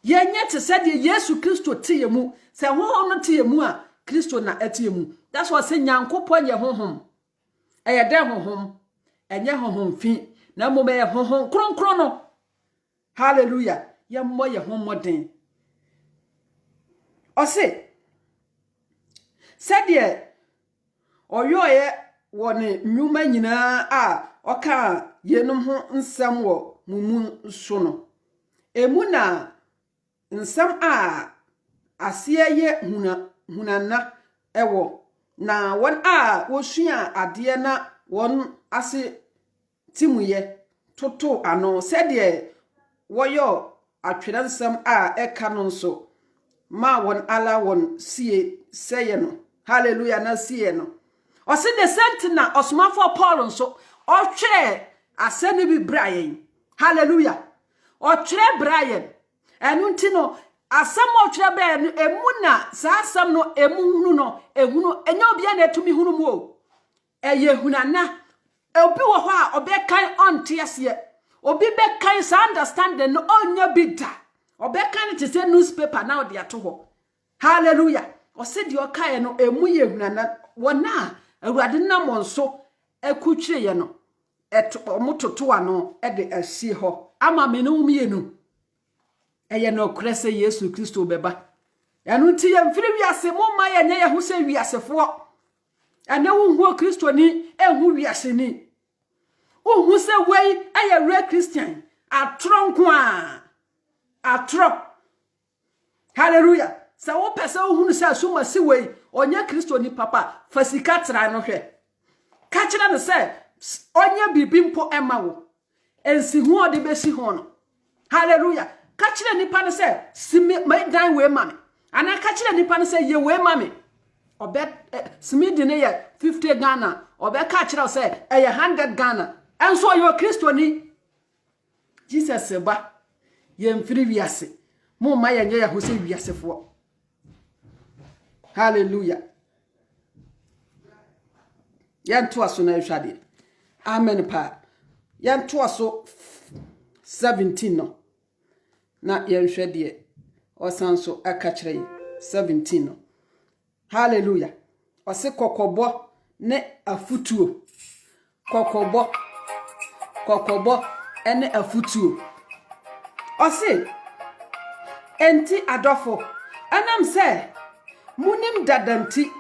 yenye te sede Yesu Kristo tiye mu se ho no tiye mu a Kristo na etiye mu that's why say Nyankopon ye honhom eye de honhom enye honhom fi na mo be honhom kronkron no hallelujah ye mo ye homoden ose sede oyoye woni nyuma nyina a oka yenum ho nsem wo mumu so no emu na nsem a asiye ye hunana ewo na won a wosua ade na won ase timuye toto ano sede woyo atwere nsem a eka no nso ma won ala won sie seye no hallelujah na sie no ose the sentina osmafo Paul nso otwere asene bi Brian hallelujah otwere Brian enu ntino asam otwere be emuna sa asam no emuhunu no ehunu enya obia na etumi hunu mu o eye hunana obi wo ho a obekan onte ase obi bekan sa understand no onya bida obekan te se newspaper na ode ato ho hallelujah ose de okaye no emu ye hunana wona awurade na monso ekutwire ye no omototo ano de asie ho ama me no mienu eye no krese Yesu Kristo beba yanu ti ye mfiri wiase mo ma ye nye ye ho se wiasefo ane wo hu Kristo ni ehu wiase ni hu se wei eye re Christian atro nko a atro hallelujah sa wo pese wo hu se asuma si wei onye Kristo ni papa fasika tra no hwe ka kire no se onye bibi mpo ema wo ensi hu ode besi ho no hallelujah ka kire nipa no se simi dan we mame ana ka kire nipa no se ye we mame obe simi de ne ye 50 Ghana obe ka kire se ye 100 Ghana enso yo Kristo ni Jesus ba ye mfiri wiase mo ma ye nye ya ho se wiasefo hallelujah yanto aso na hwade amen pa yanto aso 17 no na yenhwede osanso aka kire 17 no hallelujah ose kokobo ne afutuo kokobo ene afutuo ose enti adofo anam se munim dadanti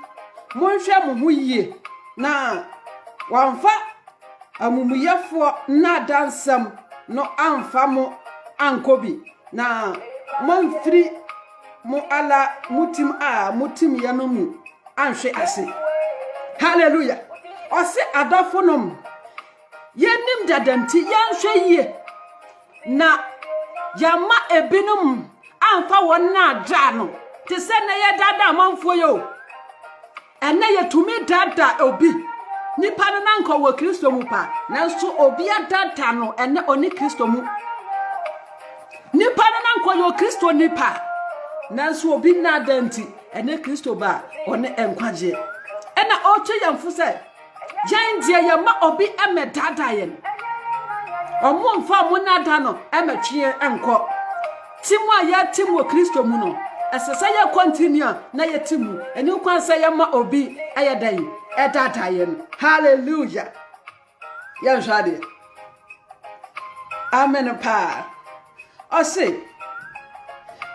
monhwe mo ho yie na wamfa amumuyefo na dansam no amfa mo ankobi na monfiri mo ala mutim yanomu anhwe ase hallelujah ose adofo nom yenim dadanti yanhwe yie na yama ebinum amfa won na da no te se na ye dada amanfo yo ene ye tumi dada obi nipa no nanko wo Kristo mu pa nanso obi adada no ene oni Kristo mu nipa no nanko yo Kristo nipa nanso obi na danti ene Kristo ba one enkwaje ena oche yamfo se jan die ye ma obi emedada yen omo mfa mo nada no emetwe enko timu a ya timu Kristo mu no asesa ya continue na ya timu eni kwan sa ya ma obi ayadan etata ye no hallelujah ya nhade amen pa ose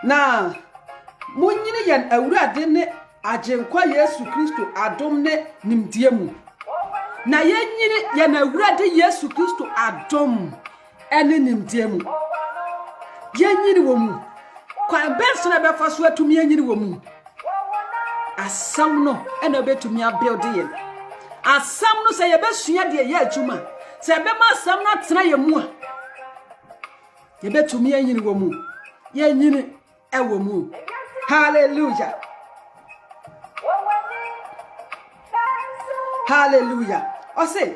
na munyini yan awurade ne agenkwa Yesu Kristo adom ne nimdie mu na yenyini yan awurade Yesu Kristo adom ene nimdie mu yenyini wo mu kwan benso na befa so atumi yenyini wo mu asam no ene betumi abuild ye asam no se ye besua de ye adwuma se be ma asam no atena ye mu a ye betumi yenyini wo mu yenyini ewo mu hallelujah hallelujah ose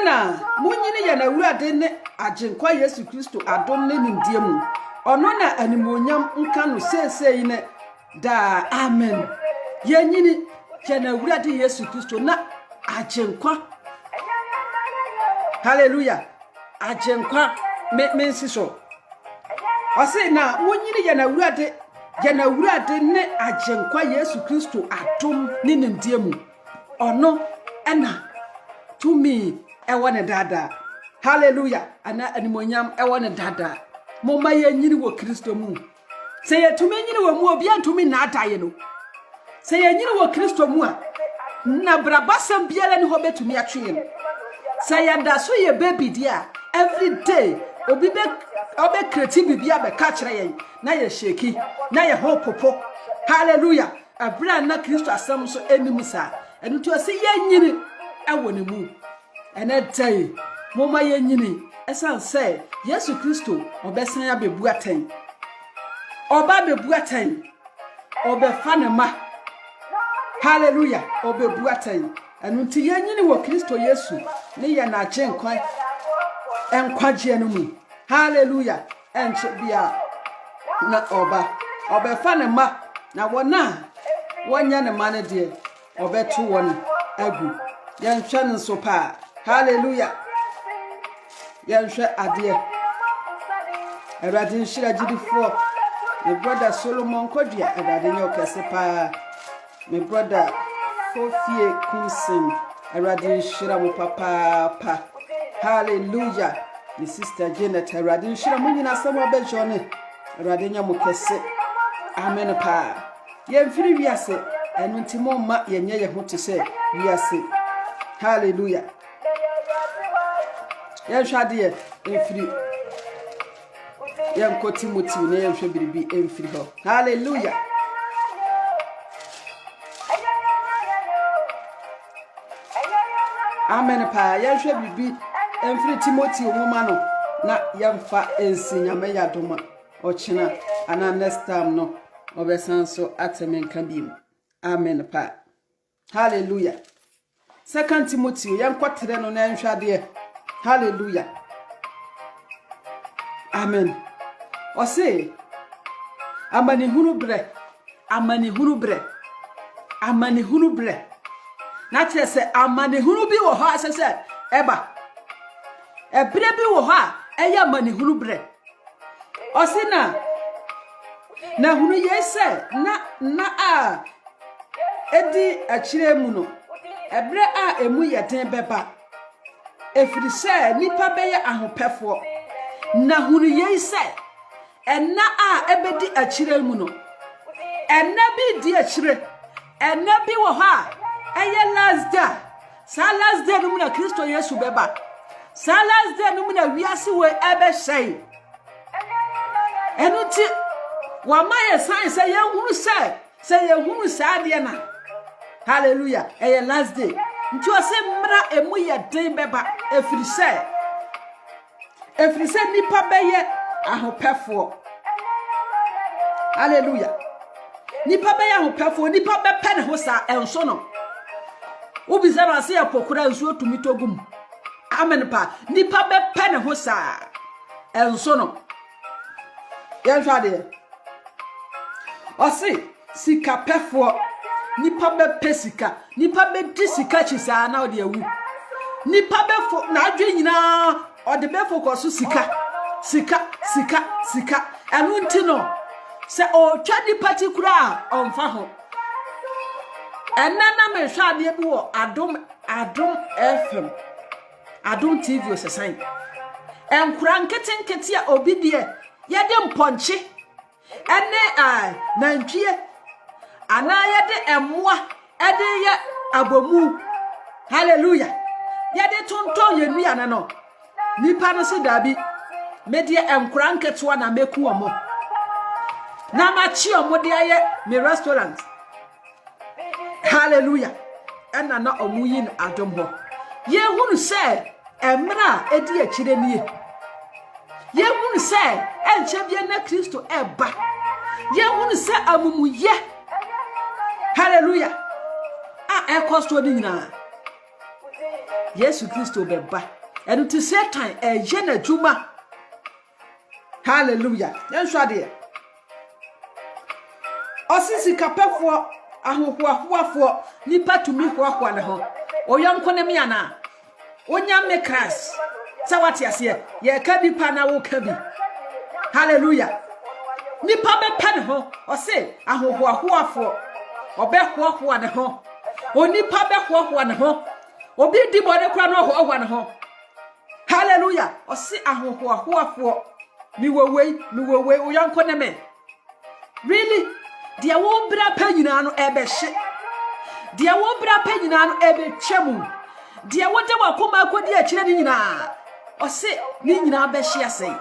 na munyini ya na awurade ne agenkwa Yesu Kristo adom ne nimdie mu ono na animonyam nka no sesei ne da amen yenyini ya na awurade Yesu Kristo na agenkwa hallelujah agenkwa mensi so ose na munyini ya na awurade ne agenkwa Yesu Kristo adom ne nimdie mu ono ena tumi ewane dada hallelujah ana animonyam ewane dada moma yenyini wo Kristo mu se yetumi nyini wo mu obi antumi na ataye no se yenyini wo Kristo mu a na brabasam biara ni ho betumi atwe no se yanda so ye baby dia every day obi be obe kreti bibia be ka kire yen na ye sheki na ye hopopo hallelujah abra na Kristo asam so enim sa enu to se yenyini awone mu ene tai moma yenyini esan say Yesu Kristo obesan ya bebu aten oba bebu aten obefa ne ma hallelujah obebu aten enu ti yenyini wo Kristo Yesu ne ye na agenkwan enkwaje no mu hallelujah enche bia na obefa ne ma na wona wonya ne ma ne de obeto won agu yanhwe nso pa hallelujah yanhwe ade Erade nshira gidifo my brother Solomon Kodua erade nye okese pa my brother Fofie Kunsin erade nshira mo papa pa hallelujah my sister Janet erade nshira mo nyina asamo abejone erade nya mo kese amen pa yemfiri wiase enu ntimo ma yenye ye ho te se wiase hallelujah yanhwade efiri yanko Timothy ne yanhwe biribi emfiri ho hallelujah amen pa yanhwe biribi emfiri Timothy omoma no na yamfa ensinyame yadoma ochina ana next time no obesanso atemenka bim amen pa hallelujah 2 Timothy yankotere no na yanhwade hallelujah amen ose amani hunu bre na chese amani hunu bi wo ha sese eba ebre bi wo ha eya amani hunu bre ose na hunu yese na a edi achire mu no ebre a emu yeten beba efiri se nipa beye ahopefo na hunu yese enna a ebedi achire mu no enna bi di achire enna bi wo ha eye last day sa last day no mu na Kristo Yesu beba sa last day no mu na wiase we ebe shei enuti wa maye sign say ye hunu sa de na hallelujah eye last day nti o se mra emu ye den beba efiri se nipa beye ahopefo hallelujah nipa beye ahopefo nipa be pe ne ho sa enso no ubiza na se apokura enso otumi togum amen pa nipa be pe ne ho sa enso no yanhwade osi sika pefo nipa be pesika nipa be disika chisa na ode awu nipa be fo na adwe nyina ode be focus sika sika enu nti no se o twa di party kura on fa ho enana me hwa ade bi wo adom FM adom TV osesan enkura nkete a obi de yede mponche ene nantwie ana yede emmoa ede ye abomu hallelujah yede tonton ye nua no nipa no se dabi medie enkura nketewa na meku omo na machi omo de aye me restaurant hallelujah ena na omu yin adom ho ye hunu se emra edi akire nie ye hunu se enche bia na Kristo eba ye hunu se amumuye hallelujah ekosto ni nyina Yesu Kristo beba enu ti Satan eje na juma hallelujah yenhwa de osisi kapefo ahohoahoafo nipa tumi hoahoa ne ho oyonko ne me ana onya me Christ sawati ase ye ka nipa na wo ka bi hallelujah nipa be pa ne ho ose ahohoahoafo obe hoahoa ne ho onipa be hoahoa ne ho obi di bode kra no hoahoa ne ho hallelujah ose ahohoahoafo mi wowei oyonko ne me really dia wo bra pa nyina no ebe hye dia wo bra pa nyina no ebe twemu dia wo de wakoma akodi akire ni nyina ose ni nyina be hye asai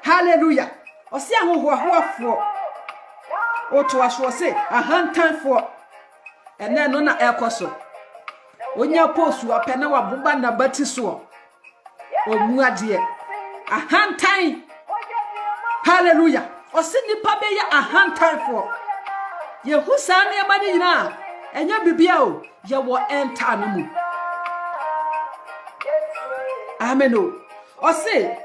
hallelujah ose ahohoahoafo oto aso ose ahantanfo ene no na ekoso onya posu apena waboba na batiso omu ade ahantan hallelujah ose nipa be ya ahantanfo Yehusa ne amani nyina enya bibia o ye wo enta no mu amen o ose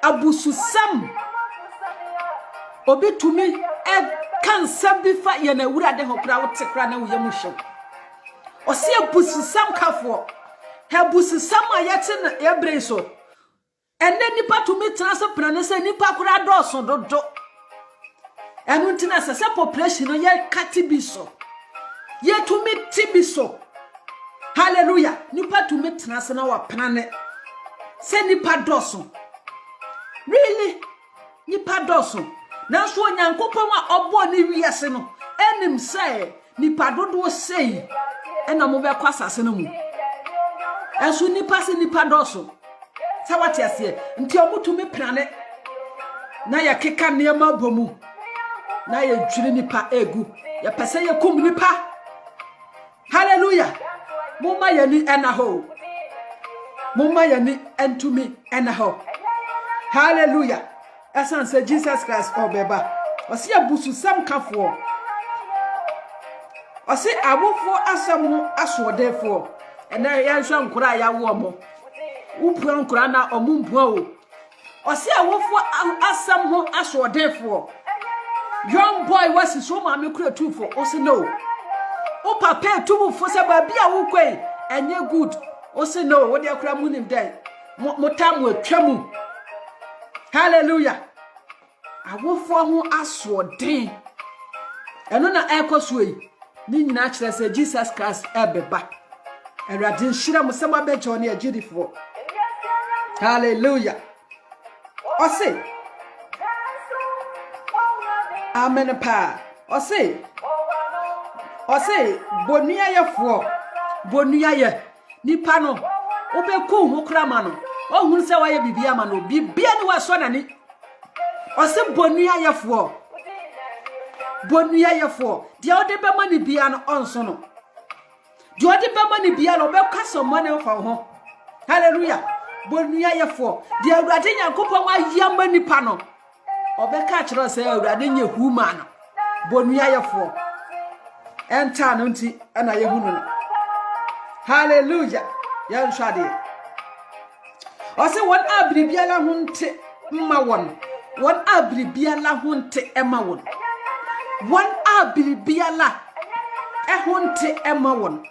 abususam obi tumi kansam bi fa ye na wurade ho kra wote kra na wo yam hyew ose abususam kafo abususam ayete na ebre so ene nipa tumi transa prane se nipa kura doso dodo enu ntina se population no ye katibiso ye tumi tibiso hallelujah nipa tumi transa na wa prane se nipa doso really nipa doso na so onyankopon a obo ni wiase no enim se nipa dodo sei ena mo be kwasase no mu enso nipa se nipa doso sawati ase nti omutumi prane na ya keka niema bomu na ya dwiri nipa egu ya pese ya kum nipa hallelujah mumma yani enaho mumma yani entumi enaho hallelujah asan se Jesus Christ obeba osi abusu sam kafo osi abofo asamu asodefo ena ya nhwa nkura ya wo mo upura nkura na omumpua o osi awofo asam ho asodefo young boy wasi so ma me kura tufo osi no o papa tufo se ba bia wo kwai enye good osi no wo de akura munim den motam atwamu hallelujah awofo ho asodin eno na ekoso yi ni nyina kire se Jesus Christ ebeba erade nhira musema bejo ne agidifo hallelujah ose amen pa ose bonua ye nipa no obeku ho krama no ohun se waye bibia ma no bibia ni waso nani ose bonua ye fo dia ode be ma ni bia no onso no dia ode be ma ni bia no be kwaso mo ne fa ho hallelujah bonua ye fo dia awurade nyankopon wa yama nipa no obeka kire se awurade nya huma no bonua ye fo enta no nti ana ye hunu no hallelujah ya nhwade ose won abribiala hunte mma won abribiala hunte ema won won abribiala hunte ema won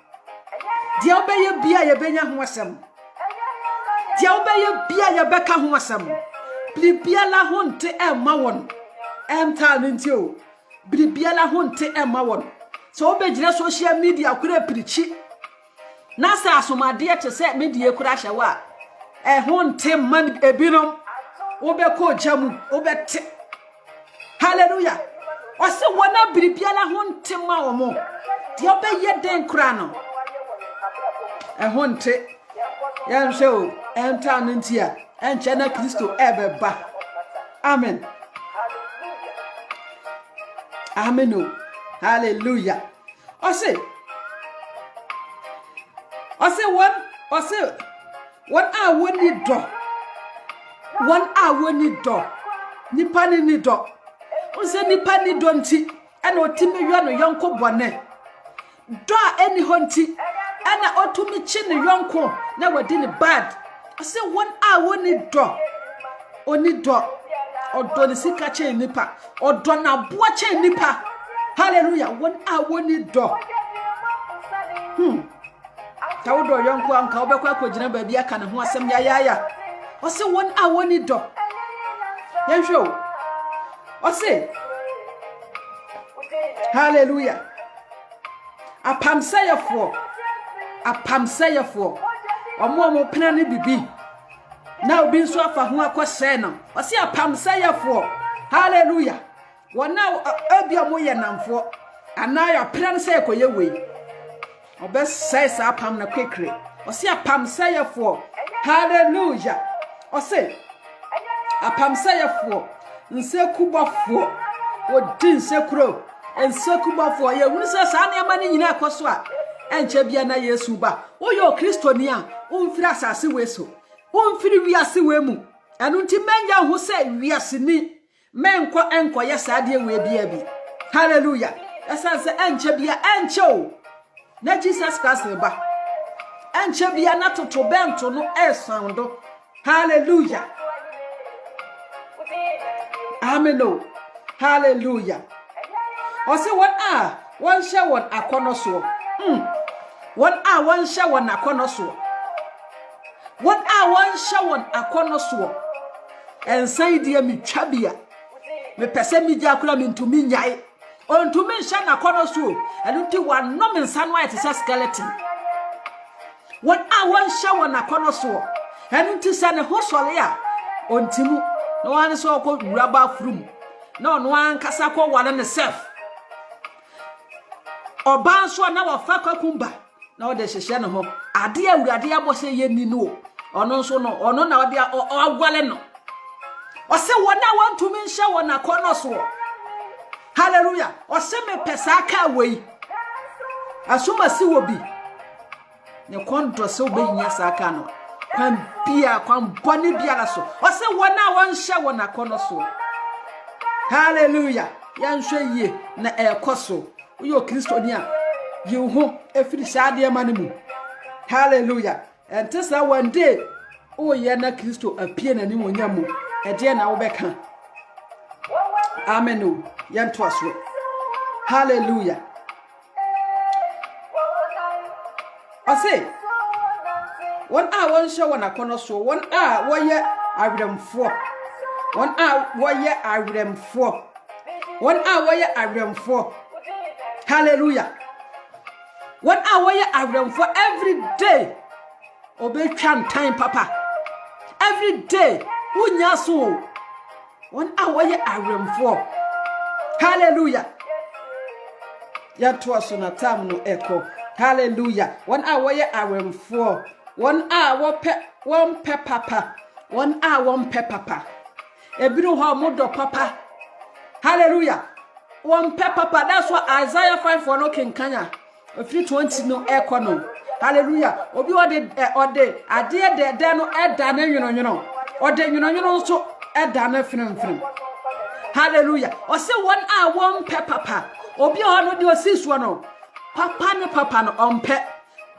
dia obeye bia ye benya ho asem dia obeye bia ye beka ho asem bibia la ho nte emma won emta ntio bibia la ho nte emma won so obegyina social media kura pirichi na sa asomade te se media kura hyewa ho nte man ebinom obeko jamu obete hallelujah ose wona bibia la ho nte ma omo dia obeye den kura no ho nte yan show emta ntia enche na Kristo ebeba amen amen hallelujah ose one awoni do nipa ni do ose nipa ni do nti ana otimi yo no yonko bone do eni honti ana otumi chi ne yonko na wadi ni bad ose one awoni do oni do odo ni sika che nipa odo na boa che nipa hallelujah one awoni do Tawdo yonko anka obekwa akogina baabi aka ne ho asem ya ose won awoni do yenhwo ose hallelujah apamsayefo omo pena ne bibi na obi nso afa ho akose no ose apamsayefo hallelujah wona abia mo ye namfo anaya pena ne say koye wei obesai sa apam na kwekre ose apamsayefo hallelujah ose apamsayefo nsekubafo odi nsekuro ensekubafo ye hunu se sa na ma ni nyina akoso a enche bia na Yesu ba oyo kristoni a umfiri asase weso umfiri wiase wemu enu nti menya ho se wiase ni enko ye saade we bia bi hallelujah esanse enche bia enche o na Jesus Christ ba enche bia na toto bento no esando hallelujah amen hallelujah ose one share one akono so one share one akono so one share one akono so ensan dia mi twabia me pese mi dia akura mi ntumi nyai ontumi nsha na akono so enunti one no me nsa no ayete skeleton one share one akono so enunti sa ne hosole a ontimu no one so ko raba frum no one kasa ko wale ne self oba nso na wafa kwakumba na ode hyehye ne ho ade awurade abose ye ni no ono nso no ono na ode agwale no ose wona wantumi nhye wona kono so hallelujah ose me pesa aka wei asuma si wobi ne kondo se obenyia saka no kwan bia kwan bone bia la so ose wona wanhye wona kono so hallelujah yanhwe ye na ekoso uyo kristoni a yehu efiri saade manemu hallelujah entesa one day o ye na kristo apie na nimu nyamu ede na wo beka amen yanto aso hallelujah ase one show one akono so one wo ye awremfo one wo ye awremfo one wo ye awremfo hallelujah one hour ya awrem for every day obetwa time papa every day unya so one hour ya awrem for hallelujah ya to so na time no echo hallelujah one hour ya awrem for one hour pe papa one hour pe papa ebiru ho modo papa hallelujah one pepper, that's what Isaiah 5 for no king kanya. If you 20 no econo. Hallelujah. Obi ode ade de no edane you know. Ode you know so edane frim. Hallelujah. O say 1 hour 1 pepper. Obi o no de osiso no. Papa no ompe.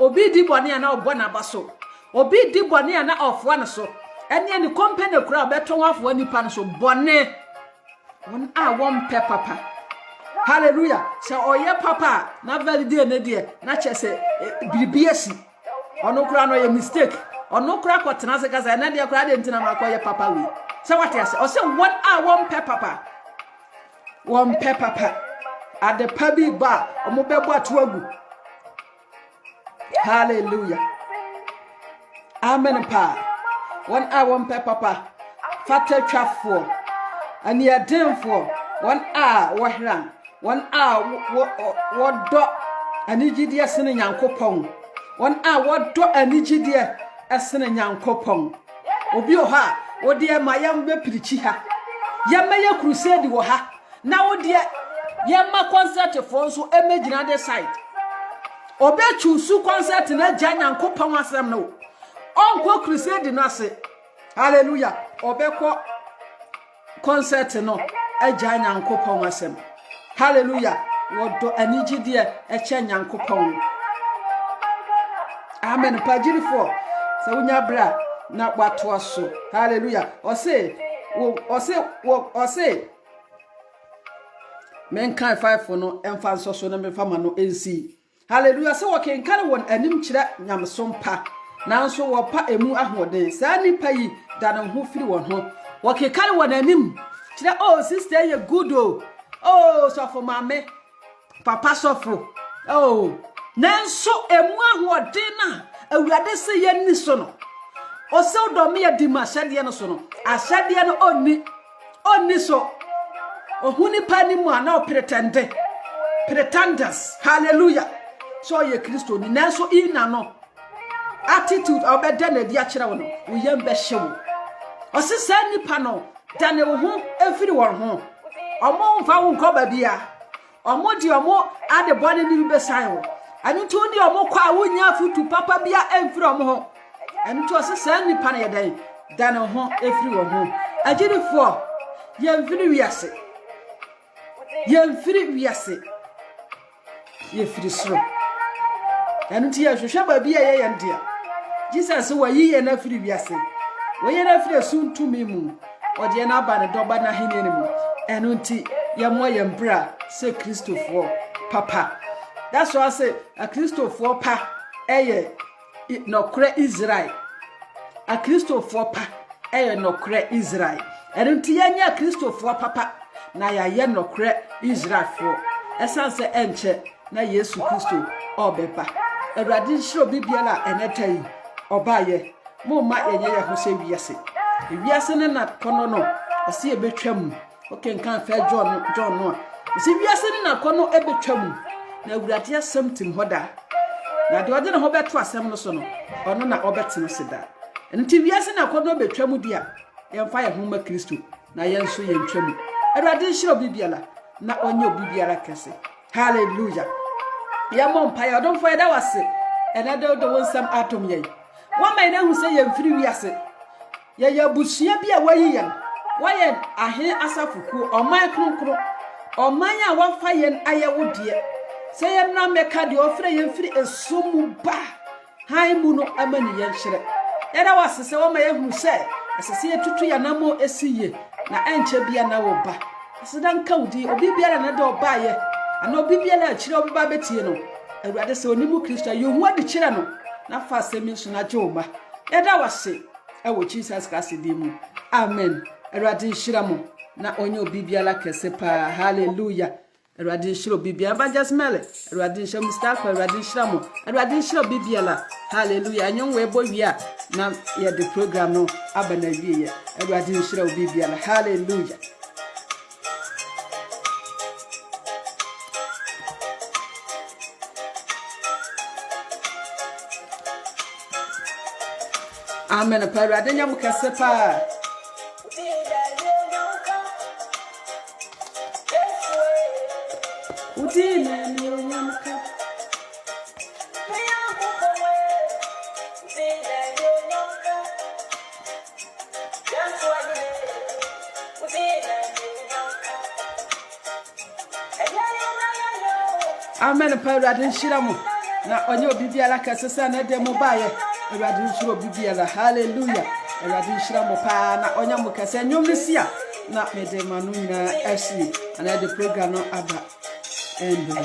Obi di bone na obona baso. Obi di bone na ofo na so. Ene ni company kura beto wafo nipa no so bone. 1 hour 1 pepper. Hallelujah. So oye papa na validate ne de na chese bibiasi ono kura no ye mistake ono kura kwatena se kasa na de kura de ntina makoye papa wi se what yes o se one papa one papa ade pabi ba omo bebo ato agu hallelujah amen pa one papa fata twafo ani ademfo one wo hran one wo do ani gidie sene nyankopon one wo do ani gidie esene nyankopon obi o ha wo de ma yam be pirichi ha yam ye crusade wo ha na wo de yam concert for so emagina the side obe chusu concert na gya nyankopon asem no onko crusade no ase hallelujah obe ko concert no agya nyankopon asem hallelujah wodo anigidie eche nyankopon amen pagirifo sa wunya bra na kwato so hallelujah ose men kan 5 no emfa so na me fama no ensi hallelujah se wokenkan won anim kire nyamsompa nanso wo pa emu ahoden sa nipa yi da na ho firi won ho wokenkan won anim kire oh sister you good oh so for mame papa sofro oh nanso emu ahoden na awurade se ye ni so no o se do me ya di ma hyade no so no ahyade no onni so ohuni pani mu ana pretenders hallelujah so ye Kristo ni nanso ina no attitude obeda na di akire wo no wo yam be hyewo o se sa nipa no dane wo ho efiri wo ho omo mfa wo nko ba bia omo di omo ade bone ni be san wo anu to ni omo kwa wo nya futu papa bia emfiri omo ho anu to se sa nipa na ye dan dane ho efiri wo ho agirifo ye mfiri wiase yemfiri wiase yefiri soro anti ya hwehwe ba bia ye yandia Jesus wa yiye na firi wiase wo ye na firi suntumi mu ode na aba ne doba na hene ne mu enunti ye mo ye mbra se Christopher papa that's why I say a Christopher pa eye no kra Israel a Christopher pa eye no kra Israel enunti ye nya Christopher papa na ya ye nokre Israelfo esanse enche na Yesu Kristo obeba Awurade shiro bibiala enetai obaye mo ma yenye ye ho se wiase wiase ne na kono no ose ebetwam okenkan fa John no ose wiase ne na kono ebetwam na Awurade asem tim hoda na de ode ne ho beto asem no so no ono na obeteno sida enti wiase na kono betwam dia yemfa ye ho ma Kristo na yenso yentwam Awurade shiro bibiala na onye obibiara kese hallelujah ya mompa ya don for da wase enado do wonsam atom ye wama ina hu se ye mfiri wiase ya busua bia wayiyen wayen ahe asafuku oman kronkro oman a wafa yen ayewodie se ye na meka de ofre ye mfiri esomu ba han mu no amani ye nhire ya da wase se wama ye hu se asese ye tutu ya namo esiye na enche bia na wo ba sedan kaudi obi biara na de obaye ana obi biara akire obi ba betie no Awurade se onimu Kristo yehu adi kire no na fa semi so na joma eda wase ewo Jesus Christ di mu amen Awurade nhira mo na onye obi biara kese pa hallelujah Awurade nhira obi biara ba just mele Awurade nhira Mustafa Awurade nhira mo Awurade nhira obi biara hallelujah anyon we bo wia na ye the program no abana wiye Awurade nhira obi biara hallelujah amen pa adenya mukase pa udine ni onyamuka amen pa adenshira mu na onye obibiara kasesa na demo baye Awurade nhiro bibiala hallelujah Awurade nhira mo pa na onya mo kase nyomisia na medema no nyina asi ana the program no aba endo